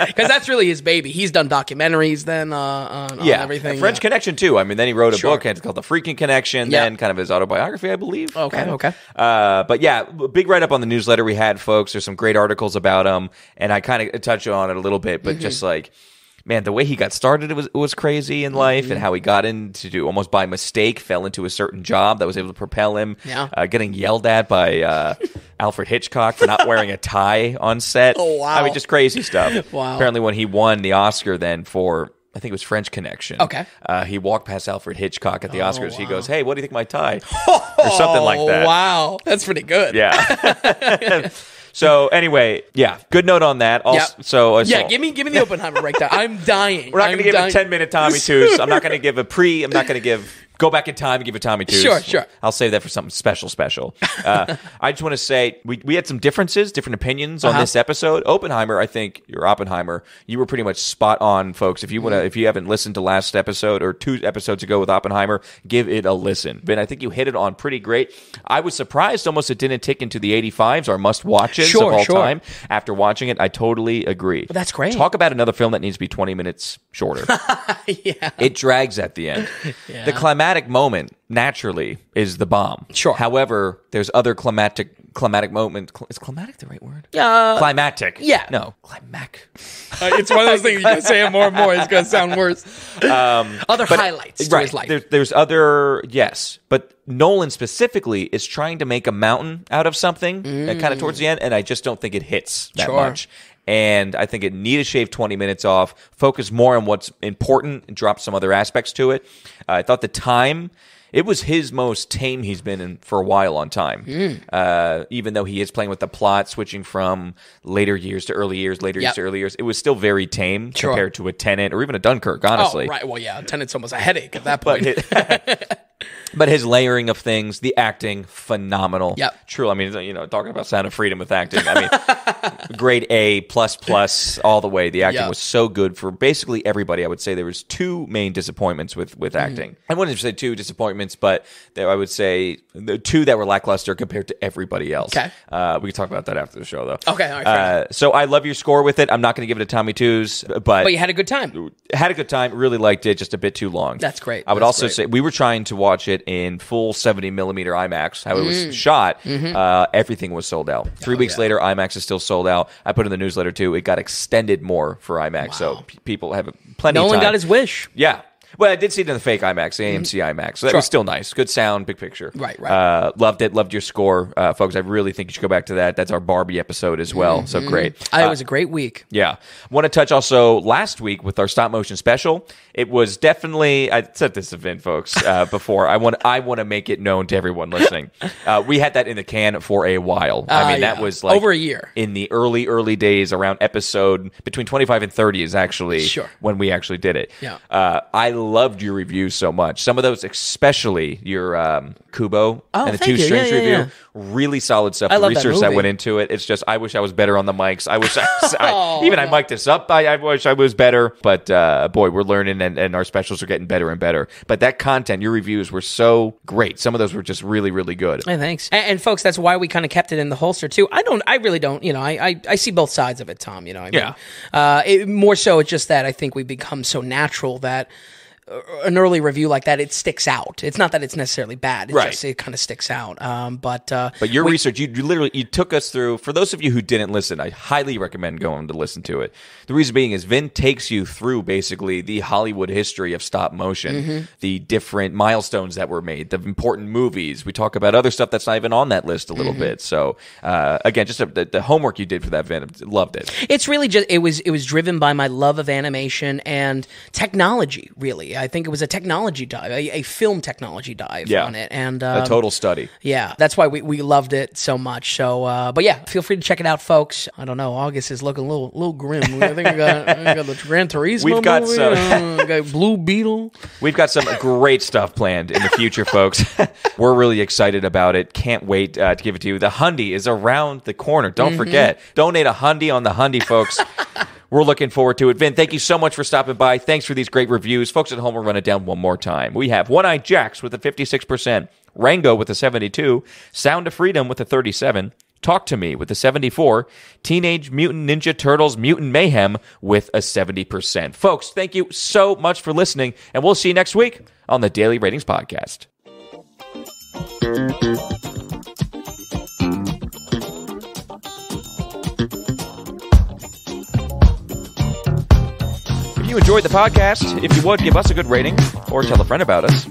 Speaker 2: Because that's really his baby. He's done documentaries then on everything.
Speaker 1: French Connection too. I mean, then he wrote a book called The Freaking Connection. Then kind of his autobiography, I believe.
Speaker 2: Okay.
Speaker 1: But yeah, big write up on the newsletter we had, folks. There's some great articles about him, and I kind of touch on it a little bit, but just like. Man, the way he got started it was crazy in life, and how he got into almost by mistake fell into a certain job that was able to propel him.
Speaker 2: Yeah.
Speaker 1: Getting yelled at by Alfred Hitchcock for not wearing a tie on set.
Speaker 2: Oh wow!
Speaker 1: I mean, just crazy stuff.
Speaker 2: Wow.
Speaker 1: Apparently, when he won the Oscar, then for I think it was French Connection.
Speaker 2: Okay.
Speaker 1: He walked past Alfred Hitchcock at the Oscars. Wow. He goes, "Hey, what do you think of my tie?" Or something like that.
Speaker 2: Wow, that's pretty good.
Speaker 1: Yeah. So anyway, good note on that. Also,
Speaker 2: give me the Oppenheimer breakdown. I'm dying.
Speaker 1: We're not going to give a 10-minute Tommy Tooth. I'm not going to give a I'm not going to give. Go back in time and give a Tommy Tooth.
Speaker 2: Sure.
Speaker 1: I'll save that for something special. I just want to say we had some different opinions on this episode. Oppenheimer, I think you're Oppenheimer. You were pretty much spot on, folks. If you haven't listened to last episode or 2 episodes ago with Oppenheimer, give it a listen. Ben, I think you hit it on pretty great. I was surprised almost it didn't tick into the 85s, our must-watches of all time. After watching it, I totally agree.
Speaker 2: Well, that's great.
Speaker 1: Talk about another film that needs to be 20 minutes shorter.
Speaker 2: Yeah.
Speaker 1: It drags at the end. Yeah. The climatic moment naturally is the bomb.
Speaker 2: Sure.
Speaker 1: However, there's other climatic moment. Is climatic the right word? Climatic.
Speaker 2: Yeah.
Speaker 1: No. Climac.
Speaker 2: It's one of those things you can say it more and more. It's going to sound worse. Other highlights to his life.
Speaker 1: There's other, yes. But Nolan specifically is trying to make a mountain out of something kind of towards the end, and I just don't think it hits that much. and I think it need to shave 20 minutes off, focus more on what's important, and drop some other aspects to it. I thought the time... It was his most tame he's been in for a while on time. Even though he is playing with the plot, switching from later years to early years, later years to early years, it was still very tame compared to a Tenet or even a Dunkirk, honestly.
Speaker 2: Oh, right. Well, yeah, Tenet's almost a headache at that point.
Speaker 1: But his layering of things, the acting, phenomenal.
Speaker 2: Yep.
Speaker 1: True. I mean, talking about Sound of Freedom with acting. I mean, grade A++ all the way. The acting was so good for basically everybody. I would say there was two main disappointments with acting. I wouldn't say two disappointments, but I would say the two that were lackluster compared to everybody else.
Speaker 2: Okay.
Speaker 1: We can talk about that after the show, though.
Speaker 2: Okay. All right.
Speaker 1: So I love your score with it. I'm not going to give it a Tommy Twos, but
Speaker 2: you had a good time.
Speaker 1: Had a good time. Really liked it. Just a bit too long.
Speaker 2: That's great.
Speaker 1: I would also say we were trying to watch it in full 70 millimeter IMAX, how it was shot. Everything was sold out. 3 weeks later, IMAX is still sold out. I put in the newsletter too. It got extended more for IMAX, so people have plenty of time.
Speaker 2: Nolan got his wish.
Speaker 1: Yeah. Well, I did see it in the fake IMAX, the AMC IMAX. So that was still nice. Good sound, big picture.
Speaker 2: Right.
Speaker 1: Loved it. Loved your score. Folks, I really think you should go back to that. That's our Barbie episode as well. So great.
Speaker 2: It was a great week.
Speaker 1: Yeah. Want to touch also last week with our stop motion special. It was definitely, I said this event, folks, before. I want to make it known to everyone listening. We had that in the can for a while. I mean, that was like
Speaker 2: over a year.
Speaker 1: In the early days, around episode between 25 and 30 is actually when we actually did it.
Speaker 2: Yeah.
Speaker 1: I loved your reviews so much. Some of those, especially your Kubo and the Two Strings review. Yeah. Really solid stuff. The research that went into it. It's just, I wish I was better on the mics. I wish I mic'd this up. I wish I was better. But boy, we're learning and our specials are getting better and better. But that content, your reviews were so great. Some of those were just really, really good.
Speaker 2: Hey, thanks. And folks, that's why we kind of kept it in the holster too. I really don't, I see both sides of it, Tom, more so it's just that I think we become so natural that an early review like that, it sticks out. It's not that it's necessarily bad. It kind of sticks out. But
Speaker 1: your research, you literally took us through. For those of you who didn't listen, I highly recommend going to listen to it. The reason being is Vin takes you through basically the Hollywood history of stop motion, the different milestones that were made, the important movies. We talk about other stuff that's not even on that list a little bit. So again, just the homework you did for that, Vin, loved it.
Speaker 2: It's really just it was driven by my love of animation and technology. Really, I think it was a technology dive, a film technology dive on it, and
Speaker 1: a total study.
Speaker 2: Yeah, that's why we loved it so much. So, but yeah, feel free to check it out, folks. I don't know, August is looking a little grim. I think we got the Gran Turismo.
Speaker 1: We've got
Speaker 2: movie, we got Blue Beetle.
Speaker 1: We've got some great stuff planned in the future, folks. We're really excited about it. Can't wait to give it to you. The Hundy is around the corner. Don't forget, donate a Hundy on the Hundy, folks. We're looking forward to it. Vin, thank you so much for stopping by. Thanks for these great reviews. Folks at home, we'll run it down one more time. We have One-Eyed Jacks with a 56%, Rango with a 72, Sound of Freedom with a 37, Talk to Me with a 74, Teenage Mutant Ninja Turtles Mutant Mayhem with a 70%. Folks, thank you so much for listening, and we'll see you next week on the Daily Ratings Podcast. If you enjoyed the podcast, if you would, give us a good rating or tell a friend about us.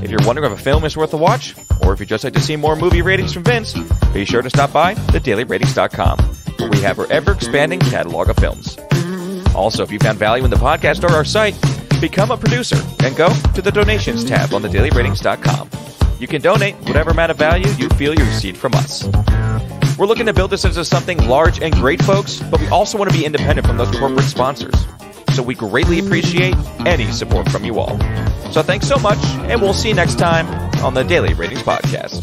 Speaker 1: If you're wondering if a film is worth a watch, or if you'd just like to see more movie ratings from Vince, be sure to stop by thedailyratings.com, where we have our ever-expanding catalog of films. Also, if you found value in the podcast or our site, become a producer and go to the donations tab on thedailyratings.com. You can donate whatever amount of value you feel you received from us. We're looking to build this into something large and great, folks, but we also want to be independent from those corporate sponsors. So we greatly appreciate any support from you all. So thanks so much, and we'll see you next time on the Daily Ratings Podcast.